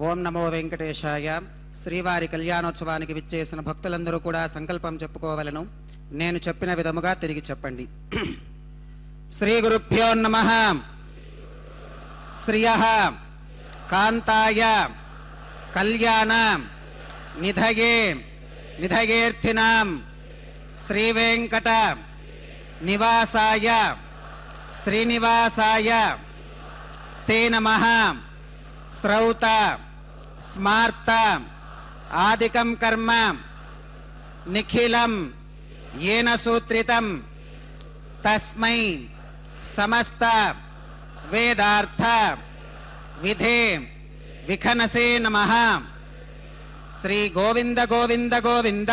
ఓం నమో వెంకటేశాయ. శ్రీవారి కళ్యాణోత్సవానికి విచ్చేసిన భక్తులందరూ కూడా సంకల్పం చెప్పుకోవలను. నేను చెప్పిన విధముగా తిరిగి చెప్పండి. శ్రీ గురుభ్యో నమః. శ్రియః కాంతాయ కళ్యాణ నిధయే నిధయేర్థినాం శ్రీ వెంకట నివాసాయ శ్రీనివాసాయ తే నమః. శ్రౌత స్మార్త ఆదికం కర్మ నిఖిలం येन सूत्रितं तस्मै समस्त वेदार्थ विधे विखनसे नमः. श्री गोविंद गोविंद गोविंद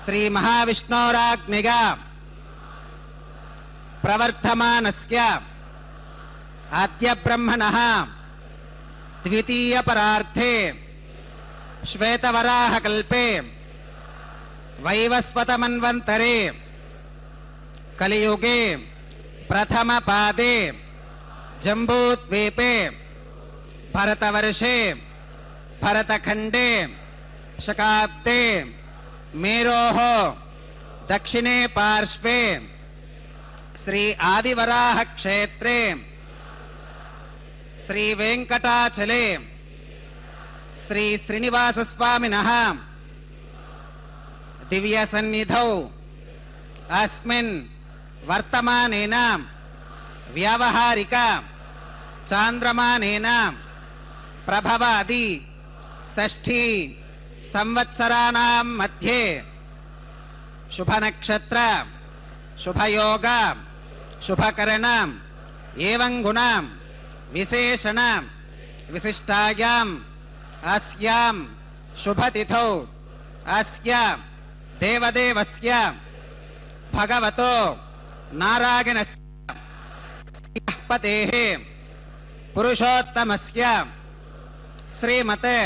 श्री महाविष्णोराज्ञया प्रवर्धमानस्य अद्य ब्रह्मणः द्वितीय परार्थे श्वेतवराह कल्पे वैवस्वत मन्वन्तरे कलियुगे प्रथम पादे जम्बूद्वीपे भरतवर्षे भरतखंडे शकाब्दे मेरोः दक्षिणे पार्श्वे श्री आदिवराह क्षेत्रे श्री वेंकटाचले श्री श्रीनिवास स्वामिनः दिव्य सन्निधौ अस्मिन् वर्तमानेन व्यावहारिक चांद्रमानेन प्रभवादि षष्ठी संवत्सराणां मध्ये शुभ नक्षत्र शुभ योग शुभ करण एवं गुण विशेषण विशिष्टायां अस्यां शुभ तिथौ अस्य देवदेवस्य भगवतो नारायणस्य पतेः पुरुषोत्तमस्य श्रीमते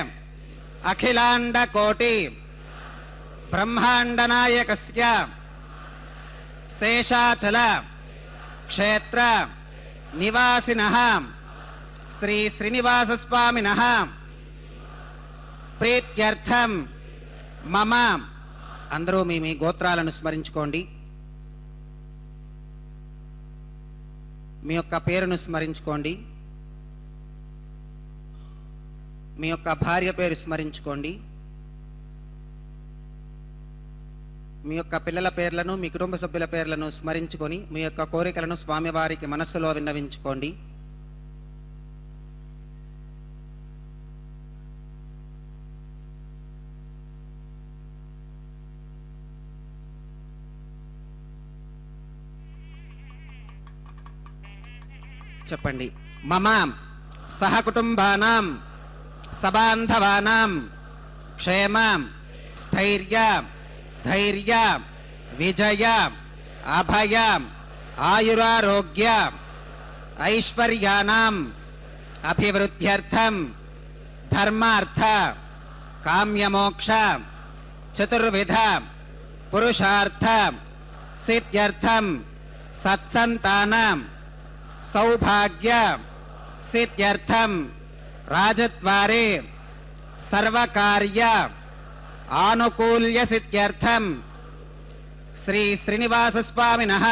अखिलांड कोटि ब्रह्मांडनायकस्य शेषाचल क्षेत्र निवासिनः श्री श्रीनिवास स्वामिनः प्रीत्यर्थं मम అందరూ మీ గోత్రాలను స్మరించుకోండి. మీ యొక్క పేరును స్మరించుకోండి. మీ యొక్క భార్య పేరు స్మరించుకోండి. మీ యొక్క పిల్లల పేర్లను మీ కుటుంబ సభ్యుల పేర్లను స్మరించుకొని మీ యొక్క కోరికలను స్వామివారికి మనస్సులో విన్నవించుకోండి. చెప్పండి. మమ సహకుటుంబానాం సబాంధవానాం క్షేమ స్థైర్య ధైర్య విజయ అభయ ఆయురారోగ్య ఐశ్వర్యానాం అభివృద్ధ్యర్థం ధర్మార్థ కామ్యమోక్ష చతుర్విధ పురుషార్థ సిద్ధ్యర్థం సత్సంతానం सौभाग्य सिद्ध्यर्थं राजद्वारे सर्वकार्य आनुकूल्य सिद्ध्यर्थं श्री श्रीनिवास स्वामिनः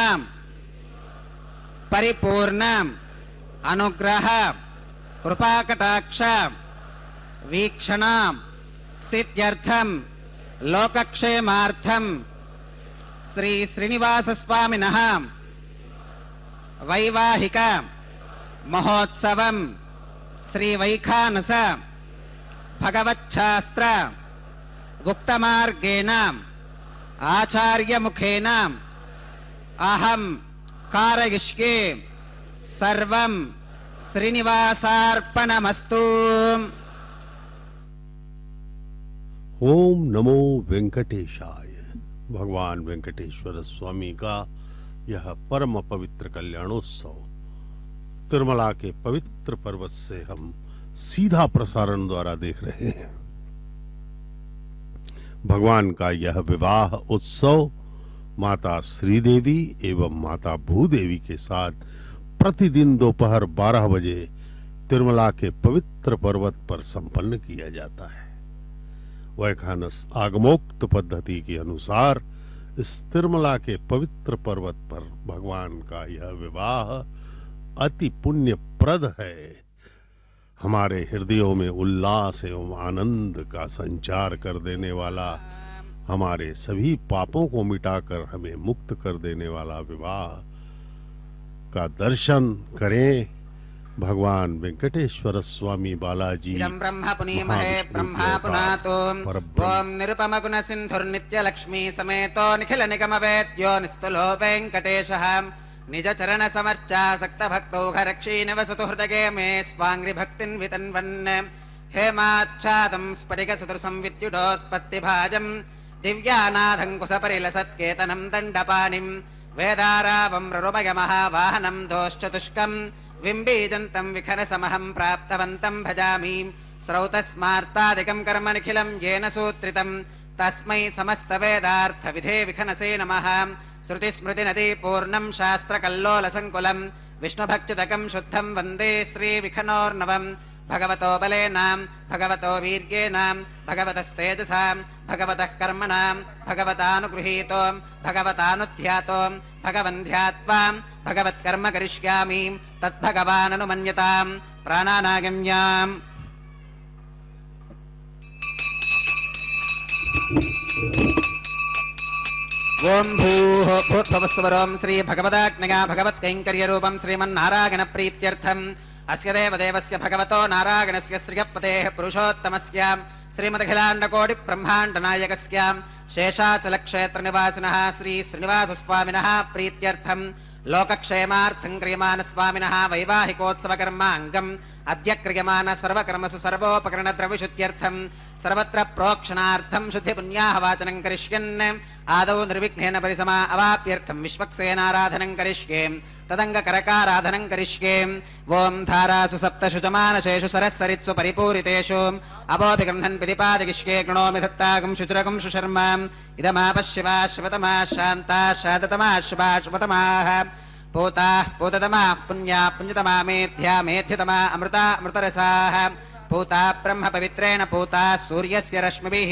परिपूर्ण अनुग्रह कृपाकटाक्ष वीक्षण सिद्ध्यर्थं लोकक्षेमार्थं श्री श्रीनिवास स्वामिनः वैवाहिक महोत्सवं श्री वैखानस भगवच्छास्त्र उक्तमार्गेण आचार्य मुखेन अहं कारयिष्ये सर्वं श्रीनिवासार्पणमस्तु। ओम नमो वेंकटेशाय। भगवान वेंकटेश्वर स्वामी का यह परम पवित्र कल्याणोत्सव तिरुमला के पवित्र पर्वत से हम सीधा प्रसारण द्वारा देख रहे हैं। भगवान का यह विवाह उत्सव माता श्रीदेवी एवं माता भूदेवी के साथ प्रतिदिन दोपहर 12 बजे तिरुमला के पवित्र पर्वत पर संपन्न किया जाता है। वैखानस आगमोक्त पद्धति के अनुसार इस तिरुमला के पवित्र पर्वत पर भगवान का यह विवाह अति पुण्यप्रद है। हमारे हृदयों में उल्लास एवं आनंद का संचार कर देने वाला, हमारे सभी पापों को मिटाकर हमें मुक्त कर देने वाला विवाह का दर्शन करें। भगवान वेंकटेश्वर स्वामी बालाजी ब्रह्म पुनीमहे ब्रह्मा पुनातो ओम निरुपम गुण सिंधुर्नित्य लक्ष्मी समेतो निखिल निगम वेद्यो निस्तुलो वेंकटेशः निज चरण समर्चा सक्त भक्तो घरक्षी निवसतु हृदये मे स्वांग्रि भक्तिं वितन्वन् हेमाच्छादं स्फटिक सदृशं विद्युदोत्पत्ति भाजं दिव्यानादं कुशपरिलसत्केतनं दण्डपाणिं वेदारावं रुरुमय महावाहनं दोश्चतुष्कं विम्बीजन्तं विखनसमहं प्राप्तवन्तं भजामि स्रौतस्मार्तादिकं कर्म निखिलं येन सूत्रितं तस्मै समस्तवेदार्थविधे विखनसे नमः। श्रुतिस्मृतिनदी पूर्णं शास्त्रकल्लोलसङ्कुलं विष्णुभक्त्युदकं शुद्धं वन्दे श्रीविखनोर्नवं भगवतो बलेनां भगवतो वीर्येणां भगवतस्तेजसां भगवतः कर्मणां भगवतानुगृहीतो भगवतानुध्यातो भगवन् ध्यात्वा भगवत्कर्म करिष्यामि तद्भगवाननुमन्यतां प्राणानागम्याम्। ओम भूः भूर्भुवस्वरं श्री भगवदाज्ञया भगवत्कैङ्कर्यरूपं श्रीमन्नारायण प्रीत्यर्थम् अस्य देवदेवस्य भगवतो नारायणस्य श्रियपतेः पुरुषोत्तमस्य श्रीमदखिलाण्डकोटिब्रह्माण्डनायकस्य शेषाचलक्षेत्रनिवासिनः श्री श्रीनिवासस्वामिनः प्रीत्यर्थम् लोकक्षेमार्थं क्रियमाणस्वामिनः वैवाहिकोत्सवकर्माङ्गम् अद्य क्रियमाण सर्वकर्मसु सर्वोपकरणद्रव्यशुद्ध्यर्थं सर्वत्र प्रोक्षणार्थं शुद्धिपुण्याहवाचनं करिष्यन् आदौ निर्विघ्नेन परिसमा अवाप्यर्थं विश्वक्सेनाराधनं करिष्ये तदङ्गकरकाराधनं करिष्ये। ओं धारासु सप्तषु जमानशेषु सरस्सरित्सु परिपूरितेषु अपोऽपि गृह्णन् पिदिपादिगिष्ये गृणोमि दत्तागं शुचिरगं सुशर्माम् इदमापश्यवा शिवतमाः शान्ताः शान्ततमाः शिवा शिवतमाः पूताः पूततमाः पुण्याः पुण्यतमा मेध्या मेध्यतमा अमृता अमृतरसाः पूताः ब्रह्म पवित्रेण पूताः सूर्यस्य रश्मिभिः।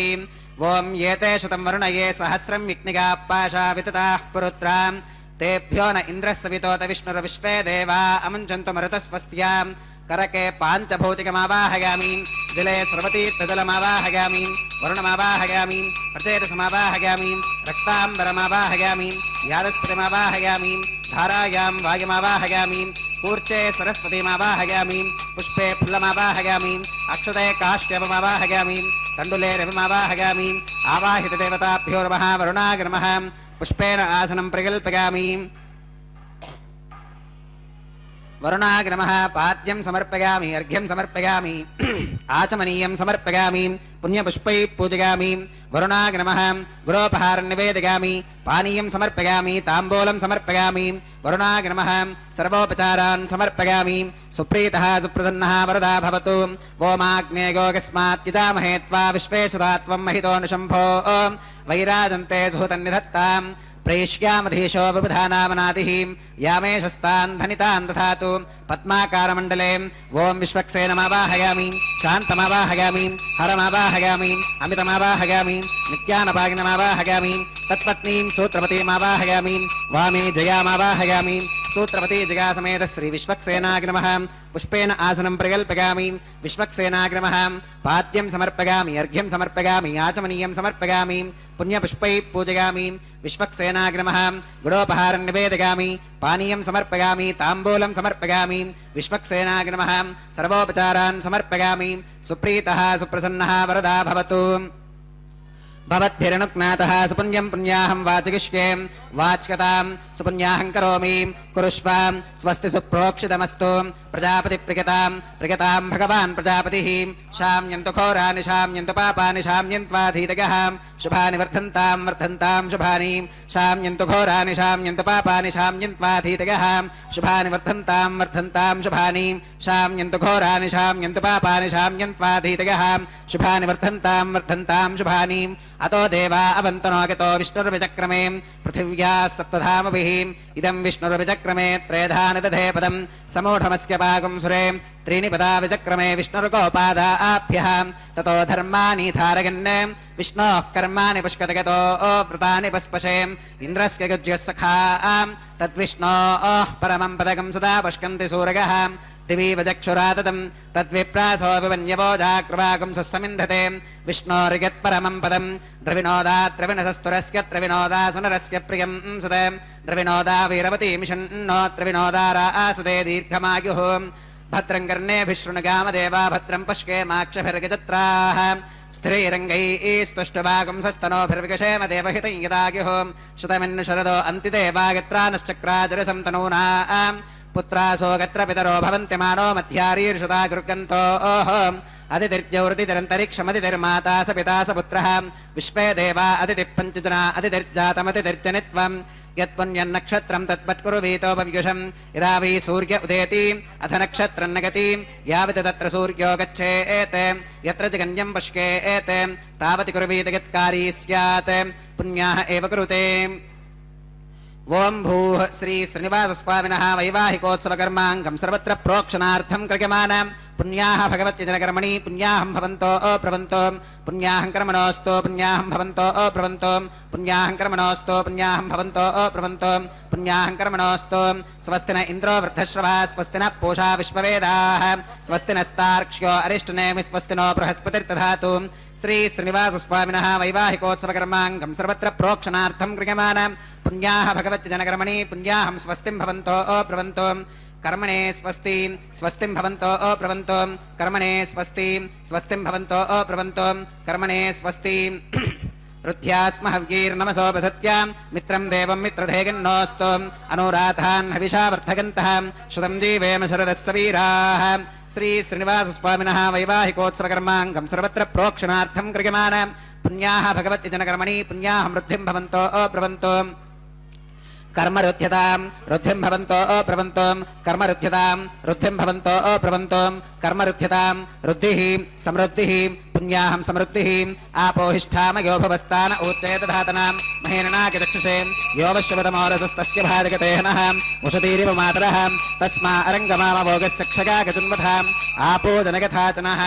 ओं एते शतं वरुणये सहस्रं विघ्निकाः पाशा वितताः पुरुत्राम् तेभ्यो न इन्द्रः सवितोत विष्णुर्विश्वे देवा अमुञ्चन्तु मरुतस्वस्त्याम् करके पाञ्चभौतिकमावाहयामि जले सर्वतीर्थजलमावाहयामि वरुणमावाहयामि प्रचेतसमावाहयामि रक्ताम्बरमावाहयामि यादस्पतिमावाहयामि धारायां वायुमावाहयामि कूर्चे सरस्वतीमावाहयामि पुष्पे फुल्लमावाहयामि अक्षते काश्यपमावाहयामि तण्डुले रविमावाहयामि आवाहितदेवताभ्यो नमः वरुणाय नमः पुष्पेण आसनं प्रकल्पयामि वरुणाय नमः पाद्यं समर्पयामि अर्घ्यं समर्पयामि आचमनीयं समर्पयामि पुण्यपुष्पैः पूजयामि वरुणाय नमः गुरोपहारं निवेदयामि पानीयं समर्पयामि ताम्बूलं समर्पयामि वरुणाय नमः सर्वोपचारान् समर्पयामि सुप्रीतः सुप्रसन्नः वरदा भवतु ओमाग्नेयोगस्मात् यजामहे त्वा विश्वेशुधा त्वं महितोऽनुशम्भो वैराजन्ते सुहृतन्निधत्ताम् प्रेष्यामधीशो विबुधानामनादिः यामेशस्तान् धनितान् दधातु पद्माकारमण्डले ओं विश्वक्सेनमावाहयामि शान्तमावाहयामि हरमावाहयामि अमितमावाहयामि नित्यानपागिनमावाहयामि तत्पत्नीं सूत्रवतीमावाहयामि वामे जयामावाहयामि सूत्रवती जया समेत श्री विश्वक्सेनाय नमः पुष्पेन आसनं प्रकल्पयामि विश्वक्सेनाय नमः पाद्यं समर्पयामि अर्घ्यं समर्पयामि आचमनीयं समर्पयामि पुण्यपुष्पैः पूजयामि विश्वक्सेनाय नमः गुडोपहारं निवेदयामि पानीयं समर्पयामि ताम्बूलं समर्पयामि विश्वक्सेनाय नमः सर्वोपचारान् समर्पयामि सुप्रीतः सुप्रसन्नः वरदा भवतु भवद्भिरनुज्ञातः सुपुण्यं पुण्याहं वाचिकिष्ये वाच्यतां सुपुण्याहं करोमि कुरुष्व स्वस्ति सुप्रोक्षितमस्तु प्रजापति प्रियतां भगवान् प्रजापतिः शाम्यन्तु घोराणि शाम्यन्तु पापानि शाम्यन्त्वाधीतगः शुभानि वर्धन्तां शुभानि शाम्यन्तु घोराणि शाम्यन्तु पापानि शाम्यन्त्वाधीतगः शुभानि वर्धन्तां शुभानि शाम्यन्तु घोराणि शाम्यन्तु पापानि शाम्यन्त्वाधीतगः शुभानि वर्धन्तां शुभानि अतो देवा अवन्तनो गतो विष्णुर्विचक्रमे पृथिव्या सप्तधामभिः इदं विष्णुर्विचक्रमे त्रेधानि दधे पदं समूढमस्य पागुं सुरे त्रीणि पदा विचक्रमे विष्णुर्गोपादाभ्यः ततो धर्माणि धारयन् विष्णोः कर्माणि पुष्कतगतो व्रतानि पस्पशे इन्द्रस्य गुज्यः सखा तद्विष्णोः परमं पदकं सदा पुष्कन्ति सूरगः दिवि वचक्षुराततं तद्विप्रासो विवन्यवो जाकृवागं सस्समिन्धते विष्णोर्यत्परमं पदं द्रविणोदात्रविणसस्तुरस्य त्रविणोदासुनरस्य प्रियं सुते द्रविणोदा वीरवती मिषन्नो त्रविणोदारा आसुते दीर्घमायुः भद्रं कर्णेभिः शृणुगामदेवा भद्रं पश्येमाक्षभिर्गजत्राः स्थिरैरङ्गैः स्तुष्टुवागुंसस्तनोभिर्विगशेम देवहितं यदायुः शतमिन्नु शरदो अन्तिदेवागत्रानश्चक्राजरसं तनूनाम् पुत्रासो गत्र पितरो भवन्ति मानो मध्यारीर्षुता गुर्गन्तो अदितिर्जौर्दितिरन्तरिक्षमदितिर्माता स पिता स पुत्रः विश्वे देवा अदितिः पञ्चजना अदितिर्जातमदितिर्जनित्वं यत्पुण्यन्नक्षत्रं तत्पत्कुरुवीतोपव्युषं यदा वै सूर्य उदेति अथ नक्षत्रं नगति यावत् तत्र सूर्यो गच्छेत् यत्र जगन्यं पश्येत् तावत् कुरुवीत यत्कारी स्यात् पुण्याः एव कुरुते ओं भूः श्री श्रीनिवासस्वामिनः वैवाहिकोत्सवकर्माङ्गं सर्वत्र प्रोक्षणार्थं कृत्यमानां पुण्याः भगवत्यजनकर्मणि पुण्याहं भवन्तो अप्रवन्तो पुण्याहं कर्मणोऽस्तु पुण्याहं भवन्तो अप्रवन्तो पुण्याहं कर्मणोऽस्तु पुण्याहं भवन्तो अप्रवन्तो पुण्याहं कर्मणोऽस्तु स्वस्ति न इन्द्रो वृद्धश्रवः स्वस्ति न पूषा विश्ववेदाः स्वस्ति नस्तार्क्ष्यो अरिष्टनेमि स्वस्ति नो बृहस्पतिर्दधातु श्री श्रीनिवासस्वामिनः वैवाहिकोत्सवकर्माङ्गं सर्वत्र प्रोक्षणार्थं क्रियमाणां पुण्याः भगवत्यजनकर्मणि पुण्याहं स्वस्तिं भवन्तो अप्रवन्तो कर्मणे स्वस्ति स्वस्तिं भवन्तो अप्रवन्तो कर्मणे स्वस्ति स्वस्तिं भवन्तो अप्रवन्तो कर्मणे स्वस्ति रुद्ध्यास्म हव्यैर्नमसोपसत्यां मित्रं देवं मित्रधेगिन्नोऽस्तु अनुराधान् हविषा वर्धगन्तः श्रुतं जीवेम शरदः वीराः श्री श्रीनिवासस्वामिनः वैवाहिकोत्सवकर्माङ्गं सर्वत्र प्रोक्षणार्थं क्रियमाणां पुण्याः भगवत्यजनकर्मणि पुण्याहं वृद्धिं भवन्तो अप्रवन्तो कर्मरुध्यतां रुद्धिं भवन्तो अप्रवन्तो कर्मरुध्यतां रुद्धिं भवन्तो अप्रवन्तो कर्मरुध्यतां रुद्धिः समृद्धिः पुण्याहं समृद्धिः आपोहिष्ठामयो भवस्तान ऊर्चेतधातनां महेरणाकिचक्षुषे यो वश्यवतमोरसस्तस्य भाजगतेहनः उषतीरिव मातरः तस्मा अरङ्गमामभोगस्य क्षगागजुन्वथाम् आपो जनगथाचनः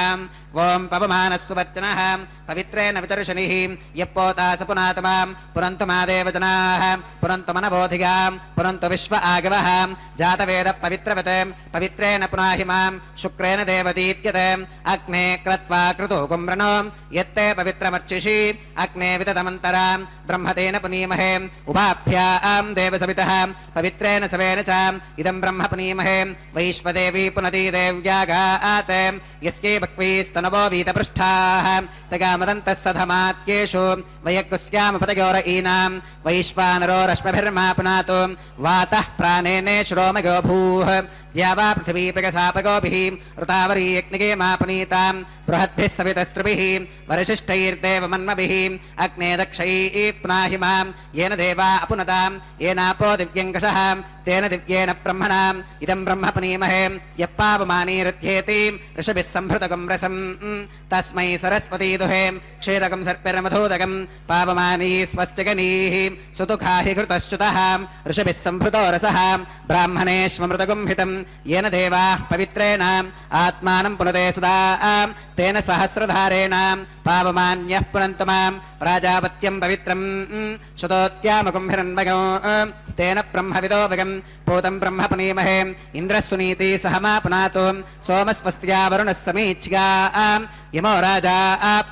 ओं पवमानस्ववर्चनः पवित्रेण वितर्शनिः यप्पोतास पुनातमां पुनन्तु मादेव जनाः पुनन्तु मनबोधिगां पुनन्तु विश्व आगवः जातवेद पवित्रवते पवित्रेण पुनाहि मां शुक्रेण देवदीत्यते अग्ने क्रत्वा कृतो कुम्रणो यत्ते पवित्रमर्चिषि अग्ने विततमन्तरां ब्रह्मतेन पुनीमहे उभाभ्यां देवसवितः पवित्रेण सवेन च इदं ब्रह्म पुनीमहे वैश्वदेवी पुनती देव्यागात् यस्यै भक्वीस्तनवो वीतपृष्ठाः तगामदन्तः सधमात्येषु वयग्गुस्यामपतयोर ईनां वैश्वानरो रश्मिभिर्मा पुनातु वातः प्राणेने श्रोमगो भूः द्यावा पृथिवी प्रगसापगोभिः ऋतावरी यज्ञगे मा पुनीतां बृहद्भिः सवितस्त्रिभिः वरिशिष्ठैर्देवमन्मभिः अग्ने दक्षैः पुनाहि मां येन देवा अपुनतां येनापो दिव्यङ्कषः तेन दिव्येन ब्रह्मणाम् इदं ब्रह्म पुनीमहे यः पावमानीरुध्येति ऋषभिः सम्भृतकं रसं तस्मै सरस्वती दुहे क्षीरकं सर्पिर्मधोदकं पावमानी स्वस्त्यगनीः सुतुखा हि घृतश्च्युतः ऋषभिः सम्भृतो रसः ब्राह्मणेष्वमृतगुम्हितं येन देवाः पवित्रेण आत्मानं पुनते सदा तेन सहस्रधारेण पावमान्यः पुनन्तु मां प्राजापत्यं पवित्रं शतोत्यामकुम्भिरन्वगो तेन ब्रह्मविदो वगं पूतं ब्रह्म पुनीमहे इन्द्रः सुनीति सहमा पुनातु सोमस्वस्त्या वरुणः समीच्या यमो राजा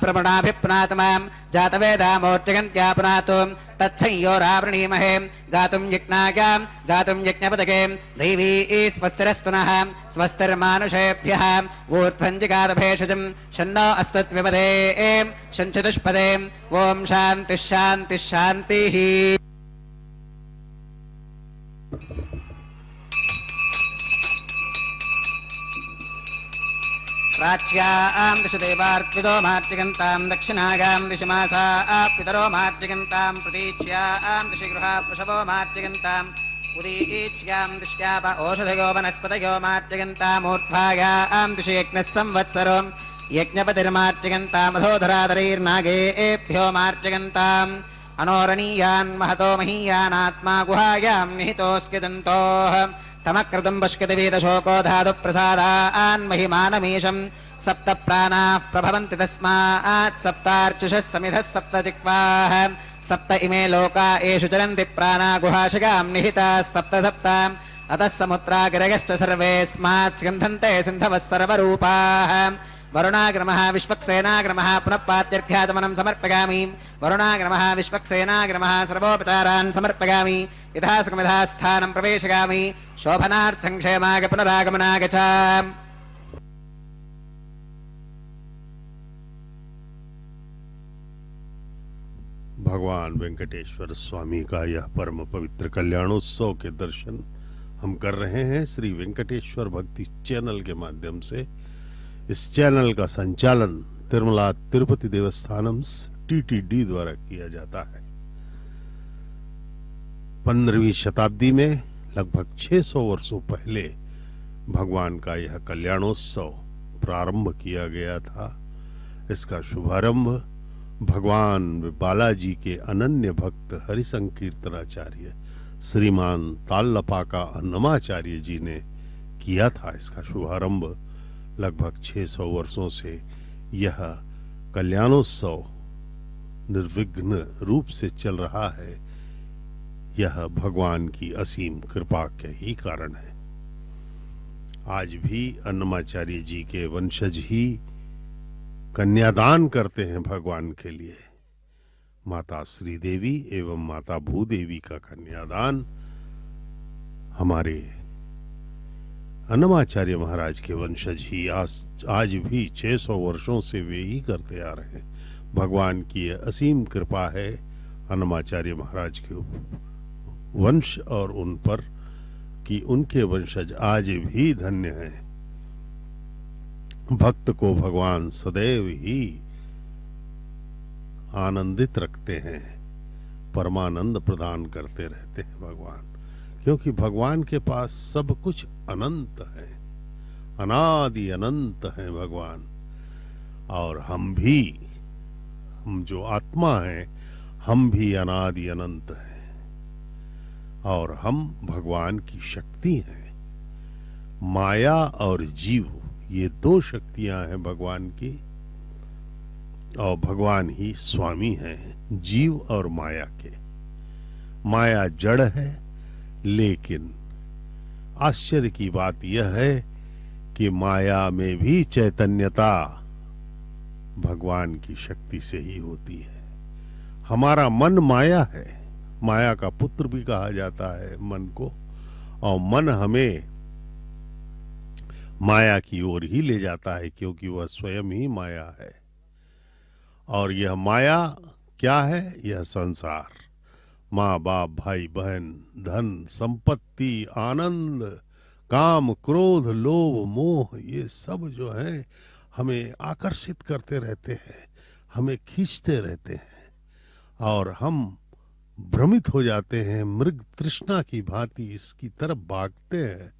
प्रमणाभिपुनातु मां जातवेदामोर्जगन्त्या पुनातु तच्छंयोरावृणीमहे गातुं यज्ञायां गातुं यज्ञपदके दैवी स्वस्तिरस्तु नः स्वस्तिर्मानुषेभ्यः ऊर्ध्वं जिगातभेषजं शन्नो अस्तुत्विपदे शञ्चतुष्पदे ओं शान्तिः शान्तिः शान्तिः। प्राच्यां दिशि देवार्पितो मार्जयन्तां दक्षिणागां दिशि मासा पितरो मार्जयन्तां प्रतीच्यां दिशि गृहा पशवो मार्जयन्तां उदीच्यां दिश्याप ओषधयो वनस्पतयो मार्जयन्तामूर्ध्वायां दिशि यज्ञः संवत्सरो यज्ञपतिर्मार्जयन्तामधोधराधरैर्नागेभ्यो मार्जयन्ताम् अनोरणीयान् महतो महीयानात्मा गुहायां निहितोऽस्किदन्तोः तमकृतं पश्यति वेदशोको धातुप्रसादान् महिमानमीशं सप्त प्राणाः प्रभवन्ति तस्मात् सप्तार्चिषः समिधः सप्त जिह्वाः सप्त इमे लोका एषु चरन्ति प्राणा गुहाशिगां निहिताः सप्त सप्त अतः समुद्रागिरयश्च सर्वेऽस्मात् स्कन्धन्ते सिन्धवः सर्वरूपाः वरुणाग्रमः विश्वक्सेनाग्रमः पुनः पात्यर्घ्याचमनं समर्पयामि वरुणाग्रमः विश्वक्सेनाग्रमः सर्वोपचारान् समर्पयामि यथा सुखमिधा स्थानं प्रवेशयामि शोभनार्थं क्षेमाय पुनरागमनाय च। भगवान वेंकटेश्वर स्वामी का यह परम पवित्र कल्याणोत्सव के दर्शन हम कर रहे हैं श्री वेंकटेश्वर भक्ति चैनल के माध्यम से। इस चैनल का संचालन तिरुमला तिरुपति देवस्थानम TTD द्वारा किया जाता है। 15वीं शताब्दी में लगभग 600 वर्षों पहले भगवान का यह कल्याणोत्सव प्रारंभ किया गया था। इसका शुभारंभ भगवान बालाजी के अनन्य भक्त हरिसंकीर्तनाचार्य श्रीमान ताल्लपाका अन्नमाचार्य जी ने किया था। इसका शुभारंभ लगभग 600 वर्षों से यह कल्याणोत्सव निर्विघ्न रूप से चल रहा है। यह भगवान की असीम कृपा के ही कारण है। आज भी अन्नमाचार्य जी के वंशज ही कन्यादान करते हैं भगवान के लिए। माता श्रीदेवी एवं माता भूदेवी का कन्यादान हमारे अन्नमाचार्य महाराज के वंशज ही आज भी 600 वर्षों से वे ही करते आ रहे हैं। भगवान की असीम कृपा है अन्नमाचार्य महाराज के वंश और उन पर कि उनके वंशज आज भी धन्य हैं। भक्त को भगवान सदैव ही आनंदित रखते हैं, परमानंद प्रदान करते रहते हैं भगवान, क्योंकि भगवान के पास सब कुछ अनंत है, अनादि अनंत है भगवान। और हम जो आत्मा हैं हम भी अनादि अनंत हैं और हम भगवान की शक्ति हैं। माया और जीव ये दो शक्तियां हैं भगवान की, और भगवान ही स्वामी हैं जीव और माया के। माया जड़ है, लेकिन आश्चर्य की बात यह है कि माया में भी चैतन्यता भगवान की शक्ति से ही होती है। हमारा मन माया है, माया का पुत्र भी कहा जाता है मन को, और मन हमें माया की ओर ही ले जाता है क्योंकि वह स्वयं ही माया है। और यह माया क्या है? यह संसार, माँ बाप भाई बहन, धन संपत्ति, आनंद, काम क्रोध लोभ मोह, ये सब जो है हमें आकर्षित करते रहते हैं, हमें खींचते रहते हैं और हम भ्रमित हो जाते हैं, मृग तृष्णा की भांति इसकी तरफ भागते हैं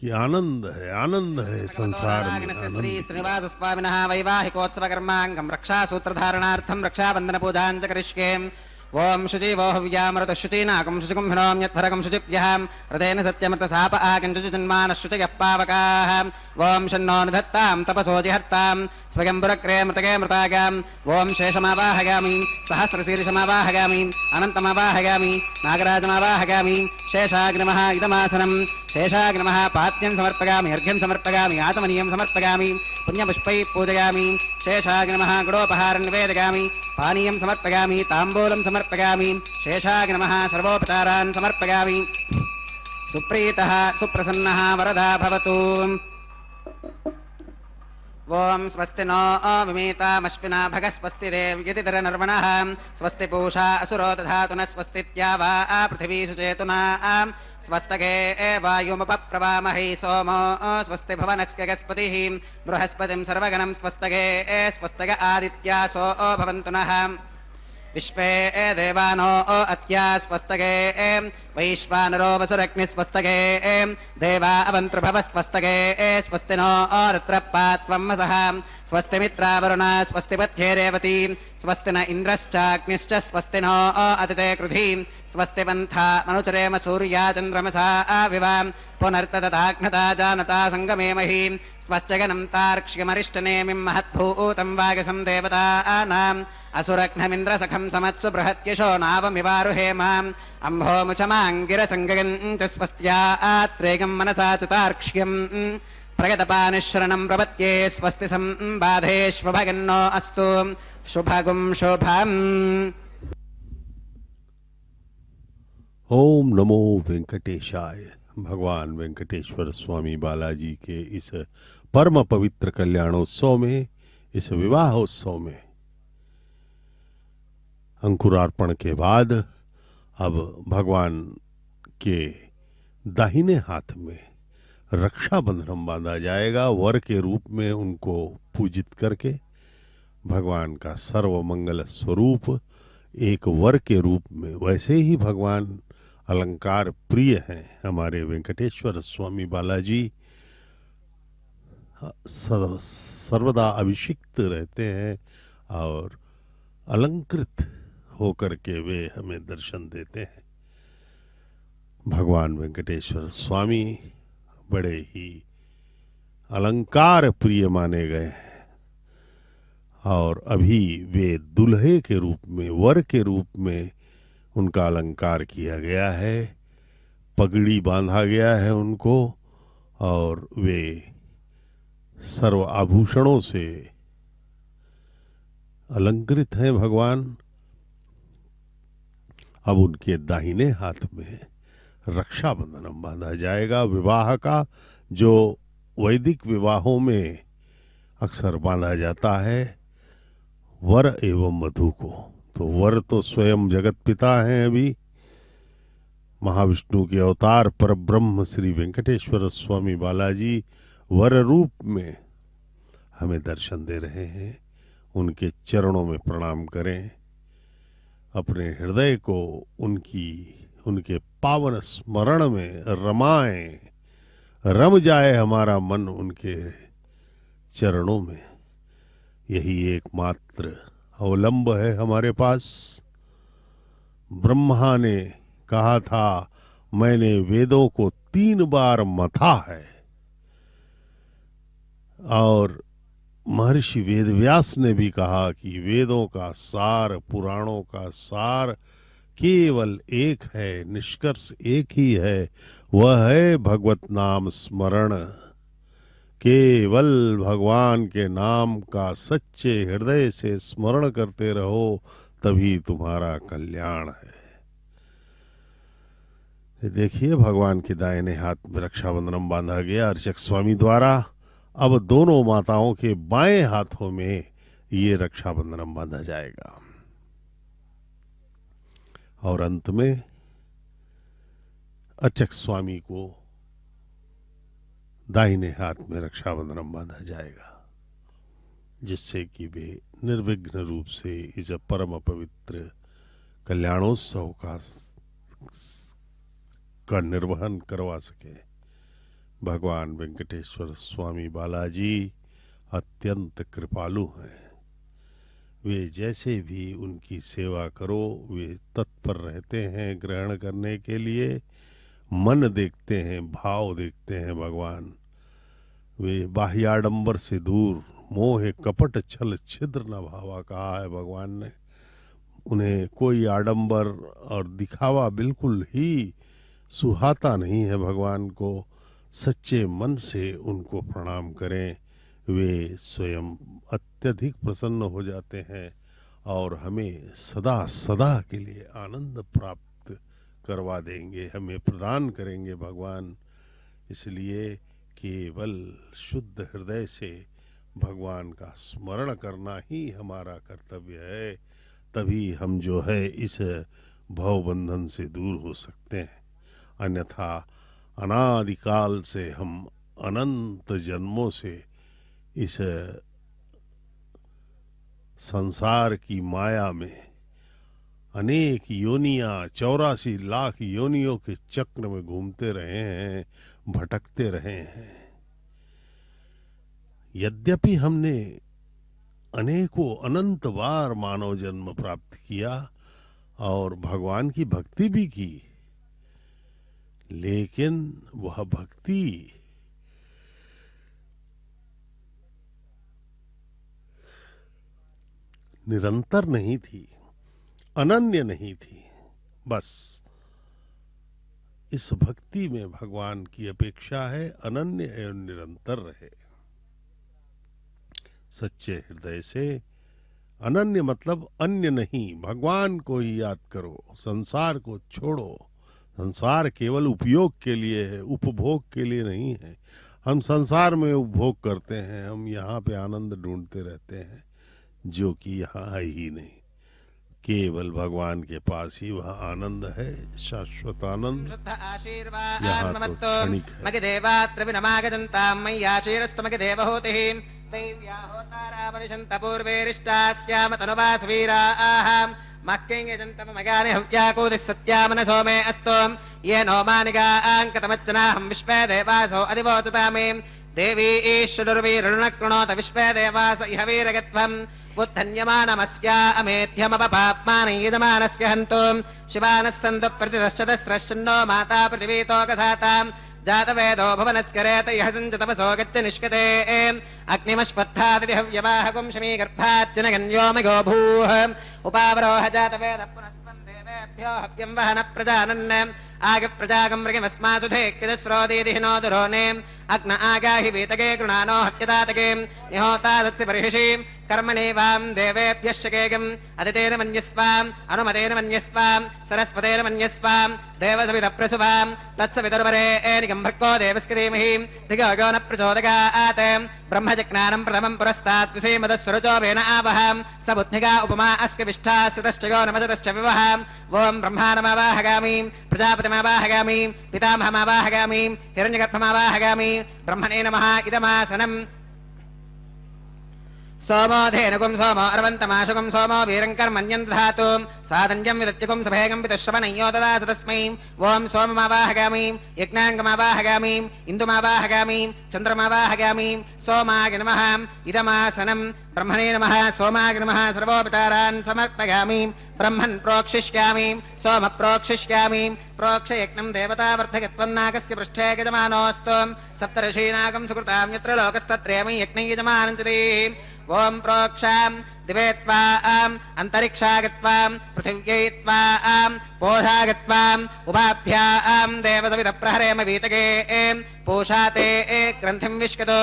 कि आनंद है संसार में। श्री श्रीनिवास स्वामिनः वैवाहिकोत्सव कर्मांगम रक्षा सूत्रधारणार्थम रक्षाबंधन पूजां च करिष्ये। ओम शुचिवो हव्यामृत शुचीनाकं शुचिकुंभिनों यत्फरकं शुचिभ्यः रतेन सत्यमृतसाप आकिञ्चिन्मानः शुचयः पावकाः। ओम शन्नो निधत्तां तपसो जिहर्तां स्वयंपुरक्रे मृतके मृतागाम्। ओम शेषमावाहयामि, सहस्रशीर्षमावाहयामि, अनन्तमावाहयामि, नागराजमावाहयामि। शेषाग्निमः इदमासनं शेषाग्निमः पात्यं समर्पयामि, अर्घ्यं समर्पयामि, आचमनीयं समर्पयामि, पुण्यपुष्पैः पूजयामि। शेषाग्निमः गुडोपहारं निवेदयामि, पानीयं समर्पयामि, ताम्बूलं समर्पयामि। शेषाग्निमः सर्वोपचारान् समर्पयामि। सुप्रीतः सुप्रसन्नः वरदा भवतु। ओम स्वस्ति नो विमीतामश्विना भगस्वस्ति देव्यतिधरनर्वणः स्वस्ति पूषा असुरो दधातु न स्वस्तित्यावा पृथिवी सुचेतुना स्वस्तके वायुमुपप्रवामहि सोमो स्वस्ति भुवनस्य गस्पतिः बृहस्पतिं सर्वगणं स्वस्तके स्वस्तक आदित्यासो भवन्तु नः विश्वे देवानो अत्या स्वस्तके वैश्वानरो वसुरग्निस्वस्तके देवा अवन्तृभव स्वस्तके स्वस्ति नो रुद्रपात्वं वसः स्वस्ति मित्रावरुणा स्वस्ति पथ्ये रेवती स्वस्ति न इन्द्रश्चाग्निश्च स्वस्ति नो अदिते कृधि स्वस्ति पन्था मनुचरेम सूर्या चन्द्रमसा विवा पुनर्तदताघ्नता जानता सङ्गमेमहि स्वश्चगनं तार्क्ष्यमरिष्टनेमिं महद्भूतं वागसं देवतानाम् असुरघ्नमिन्द्रसखं समत्सु बृहत्यशो नावमिवारुहेमाम् अम्भोमुचमाङ्गिरसङ्गयञ्च स्वस्त्यात्रेगं मनसा च तार्क्ष्यम् प्रगतपानिश्रणं प्रपत्ये स्वस्ति सम्बाधेष्वभगन्नो अस्तु शुभगुं शुभम्। ओम नमो वेंकटेशाय। भगवान वेंकटेश्वर स्वामी बालाजी के इस परम पवित्र कल्याणोत्सव में, इस विवाहोत्सव में अंकुरार्पण के बाद अब भगवान के दाहिने हाथ में रक्षाबंधन बांधा जाएगा। वर के रूप में उनको पूजित करके भगवान का सर्वमंगल स्वरूप एक वर के रूप में, वैसे ही भगवान अलंकार प्रिय हैं। हमारे वेंकटेश्वर स्वामी बालाजी सर्वदा अभिषिक्त रहते हैं और अलंकृत होकर के वे हमें दर्शन देते हैं। भगवान वेंकटेश्वर स्वामी बड़े ही अलंकार प्रिय माने गए हैं और अभी वे दुल्हे के रूप में, वर के रूप में उनका अलंकार किया गया है, पगड़ी बांधा गया है उनको और वे सर्व आभूषणों से अलंकृत हैं भगवान। अब उनके दाहिने हाथ में रक्षाबंधन बांधा जाएगा। विवाह का जो वैदिक विवाहों में अक्सर बांधा जाता है वर एवं वधू को, तो वर तो स्वयं जगत पिता हैं। अभी महाविष्णु के अवतार पर ब्रह्म श्री वेंकटेश्वर स्वामी बालाजी वर रूप में हमें दर्शन दे रहे हैं। उनके चरणों में प्रणाम करें, अपने हृदय को उनके पावन स्मरण में रमाएं, रम जाए हमारा मन उनके चरणों में। यही एकमात्र अवलंब है हमारे पास। ब्रह्मा ने कहा था, मैंने वेदों को 3 बार मथा है, और महर्षि वेदव्यास ने भी कहा कि वेदों का सार, पुराणों का सार केवल एक है, निष्कर्ष एक ही है, वह है भगवत नाम स्मरण। केवल भगवान के नाम का सच्चे हृदय से स्मरण करते रहो, तभी तुम्हारा कल्याण है। देखिए, भगवान के दाहिने हाथ में रक्षाबंधन बांधा गया अर्चक स्वामी द्वारा। अब दोनों माताओं के बाएं हाथों में ये रक्षाबंधन बांधा जाएगा और अंत में अर्चक स्वामी को दाहिने हाथ में रक्षाबंधन बांधा जाएगा, जिससे कि वे निर्विघ्न रूप से इस परम पवित्र कल्याणोत्सव का निर्वहन करवा सके। भगवान वेंकटेश्वर स्वामी बालाजी अत्यंत कृपालु हैं। वे जैसे भी उनकी सेवा करो, वे तत्पर रहते हैं ग्रहण करने के लिए। मन देखते हैं, भाव देखते हैं भगवान। वे बाह्याडंबर से दूर, मोह कपट छल छिद्र न भावा कहा है भगवान ने। उन्हें कोई आडंबर और दिखावा बिल्कुल ही सुहाता नहीं है। भगवान को सच्चे मन से उनको प्रणाम करें, वे स्वयं अत्यधिक प्रसन्न हो जाते हैं और हमें सदा सदा के लिए आनंद प्राप्त करवा देंगे, हमें प्रदान करेंगे भगवान। इसलिए केवल शुद्ध हृदय से भगवान का स्मरण करना ही हमारा कर्तव्य है। तभी हम जो है इस भव बंधन से दूर हो सकते हैं। अन्यथा अनादिकाल से हम अनंत जन्मों से इस संसार की माया में अनेक योनियां 84 लाख योनियों के चक्र में घूमते रहे हैं, भटकते रहे हैं। यद्यपि हमने अनेकों अनंत बार मानव जन्म प्राप्त किया और भगवान की भक्ति भी की, लेकिन वह भक्ति निरंतर नहीं थी, अनन्य नहीं थी। बस इस भक्ति में भगवान की अपेक्षा है अनन्य एवं निरंतर रहे। सच्चे हृदय से अनन्य मतलब अन्य नहीं, भगवान को ही याद करो, संसार को छोड़ो। संसार केवल उपयोग के लिए है, उपभोग के लिए नहीं है। हम संसार में उपभोग करते हैं, हम यहाँ पे आनंद ढूंढते रहते हैं जो कि यहाँ है ही नहीं। केवल भगवान के पास ही वह आनंद है, शाश्वत आनंद। शुद्ध यहाँ आशीर्वाद तो क्षणिक है। मगे देवात्र विनमागजन्तां मय्याशीरस्तु मगे देवहूतिः दैव्या होतारा परिशन्त पूर्वेरिष्टास्याम तनुवास वीराः मक्कें यजन्तम मगानि हव्याकूतिः सत्यामनसो मे अस्तु ये नो मानिगाङ्कतमच्चनाहं विश्वे देवासो अधिवोचतामे देवी ईश्वरुर्वीरुणकृणोत विश्वे देवास इह वीरगत्वम् बुद्धन्यमानमस्या अमेध्यमपपाप्मानं यजमानस्य हन्तुम् शिवानः सन्तु प्रतिदश्चतस्रश्चन्नो माता पृथिवीतोकसाताम् जातवेदो भुवनस्य रेत यः सञ्चतपसो गच्छ निष्कते अग्निमश्वत्थादिति हव्यवाहकुं शमीगर्भार्जुनगन्यो मघो भूः उपावरोह जातवेद पुनस्त्वं देवेभ्यो हव्यं वहन प्रजानन् आगप्रजागं मृगमस्मासु धेक्यदस्रोदीदिः नो दुरोणे अग्न आगाहि वीतगे गृणानो हत्यदातगे निहोतादत्सि बर्हिषि कर्मणे वां देवेभ्यश्चकेगम् अदितेन मन्यस्वाम् अनुमतेन मन्यस्वाम् सरस्वतेन मन्यस्वाम् देवसवितप्रसुवाम् तत्सवितुर्वरे एनिकम् भर्गो देवस्य धीमहि धियो यो न प्रचोदयात् ब्रह्मजज्ञानम् प्रथमम् पुरस्तात् विषेमदस्वरुचोभेन आवहाम् स बुद्धिगा उपमा अस्क विष्ठा सुतश्च यो नमसतश्च विवहाम् ओम् ब्रह्माणमावाहगामि प्रजापतिमावाहगामि पितामहमावाहगामि हिरण्यगर्भमावाहगामि ब्रह्मणे नमः इदमासनम् सोमो धेनुकुं सोमो अर्वन्तमाशुकुं सोमो वीरं कर्मण्यं दधातु साधन्यं विदत्युकुं सभेगं पितुश्रवणय्यो ददास तस्मै ओं सोममावाहगामि यज्ञाङ्गमावाहगामि इन्दुमावाहगामि चन्द्रमावाहगामि सोमाय नमः इदमासनं ब्रह्मणे नमः सोमाय नमः सर्वोपचारान् समर्पयामि ब्रह्मन् प्रोक्षिष्यामि सोम प्रोक्षिष्यामि प्रोक्षयज्ञं देवतावर्धकत्वं नागस्य पृष्ठे यजमानोऽस्तु सप्तर्षीनागं सुकृतां यत्र लोकस्तत्रयमि यज्ञं यजमानं च देहि ओम प्रोक्षां दिवे त्वाम् अन्तरिक्षागत्वाम् पृथिव्यै त्वाम् पोषागत्वाम् उभाभ्याम् देवसवितप्रहरेम वीतगे पूषाते ग्रन्थिं विश्कतो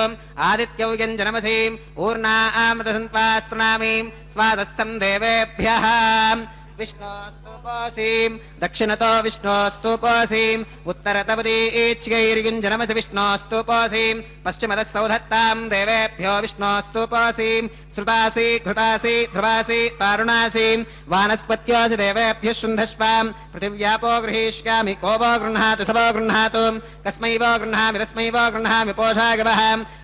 आदित्यौ यञ्जनमसीम् ऊर्णामृतसन्त्वास्तृणामि स्वासस्थं देवेभ्यः विष्णोस्तुपोऽसीम् दक्षिणतो विष्णोस्तुपोऽसीम् उत्तरतपदीच्यैर्युञ्जनमसि विष्णोस्तुपोऽसीम् पश्चिमतः सौधत्ताम् देवेभ्यो विष्णोस्तुपोऽसीम् श्रुतासि घृतासि ध्रुवासि तारुणासीम् वानस्पत्योऽसि देवेभ्यः शुन्धस्वाम् पृथिव्यापो गृहीष्यामि को वो गृह्णातु स वो गृह्णातु कस्मै वो गृह्णामि तस्मै वो गृह्णामि पोषागवः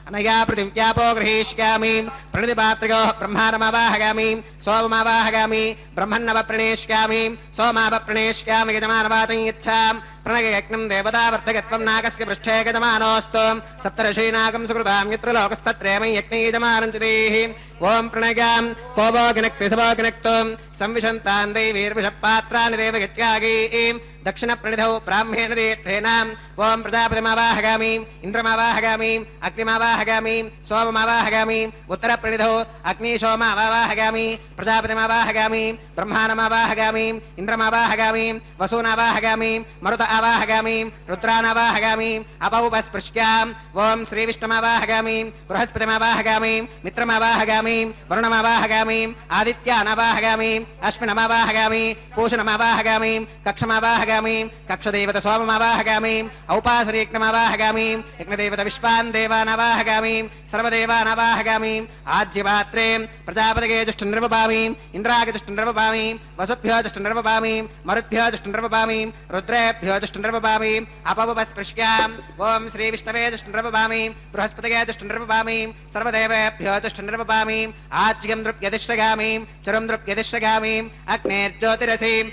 अनया पृथिव्यापो गृहीष्यामि प्रणितिपात्र्योः ब्रह्माणमावाहगामि सोममावाहगामि ब्रह्मन्नवप्रणेष्यामि सोमावप्रणेष्यामि यजमानवाचं यच्छाम् प्रणयज्ञं देवतावर्धकत्वं नागस्य पृष्ठे यजमानोऽस्तु सप्तर्षीनागं सुकृतां यत्र लोकस्तत्रयमि यज्ञे यजमानं च देहि ओं प्रणयां को वो गिनक्ति स वो गिनक्तु संविशन्तान् दैवीर्विषपात्राणि देवगत्यागीं दक्षिणप्रणिधौ ब्राह्मेण तीर्थेनाम् ओं प्रजापतिमावाहगामि इन्द्रमावाहगामि अग्निमावाहगामि सोममावाहगामि उत्तरप्रणिधौ अग्निशोमावाहगामि प्रजापतिमावाहगामि ब्रह्माणमावाहगामि इन्द्रमावाहगामि वसूनावाहगामि मरुत आवाहगामि रुद्रानावाहगामि अपौपस्पृश्याम् ओं श्रीविष्णुमावाहगामि बृहस्पतिमावाहगामि मित्रमावाहगामि वरुणमावाहगामि आदित्यानावाहगामि अश्विनमावाहगामि पूषणमावाहगामि कक्षमावाहगामि సోమమావాహగామి కక్షదేవత సోమమావాహగామి ఔపాసనీక్నమావాహగామి యజ్ఞదేవత విశ్వాన్ దేవానావాహగామి సర్వదేవానావాహగామి ఆజ్యపాత్రే ప్రజాపతిగే చుష్టునిర్వపామి ఇంద్రాగే చుష్టునిర్వపామి వసుభ్యో చుష్టునిర్వపామి మరుద్భ్యో చుష్టునిర్వపామి రుద్రేభ్యో చుష్టునిర్వపామి అపవపస్పృశ్యాం ఓం శ్రీ విష్ణవే చుష్టునిర్వపామి బృహస్పతిగే చుష్టునిర్వపామి సర్వదేవేభ్యో చుష్టునిర్వపామి ఆజ్యం ద్రుప్యదిష్టగామి చరం ద్రుప్యదిష్టగామి అగ్నేర్జ్యోతిరసీం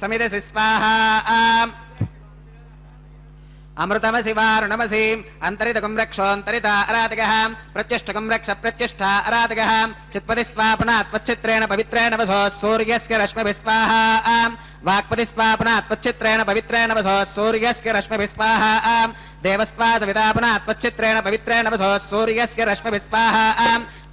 సమిదసి స్వాహా అమృతమసి వారుణమసి అంతరితకం రక్షోంతరిత అరాధగః ప్రత్యష్టకం రక్ష ప్రత్యష్ట అరాధగః చిత్పతి స్వాపనాత్వచ్చిత్రేణ పవిత్రేణ వసో సూర్యస్య రశ్మిభిః స్వాహా వాక్పతి స్వాపనాత్వచ్చిత్రేణ పవిత్రేణ వసో సూర్యస్య రశ్మిభిః స్వాహా దేవస్త్వా సవితాపనాత్వచ్చిత్రేణ పవిత్రేణ వసో సూర్యస్య రశ్మిభిః స్వాహా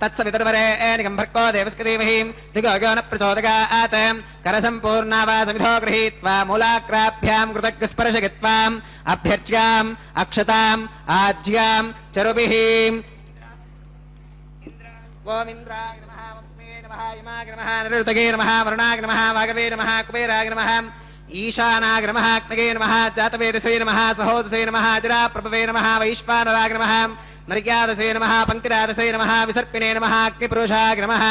తత్సవితుర్వరేణికం భర్గో దేవస్య ధీమహి ధిగో న ప్రచోదయాత్ కరసంపూర్ణావా సమిధో గృహీత్వా మూలాగ్రాభ్యాం కృతజ్ఞస్పర్శగిత్వాం అభ్యర్చ్యాం అక్షతాం ఆజ్యాం చరుభిః ఓం ఇంద్రాయ నమః వక్మే నమః యమాయ నమః నిరుతగే నమః వరుణాయ నమః వాగవే నమః కుబేరాయ నమః ఈశానాయ నమః అగ్నగే నమః జాతవేదసే నమః సహోదసే నమః అజరాప్రభవే నమః వైశ్వానరాయ నమః నర్యాదసే నమః పంక్తిరాదసే నమః విసర్పిణే నమః అగ్నిపురుషాయ నమః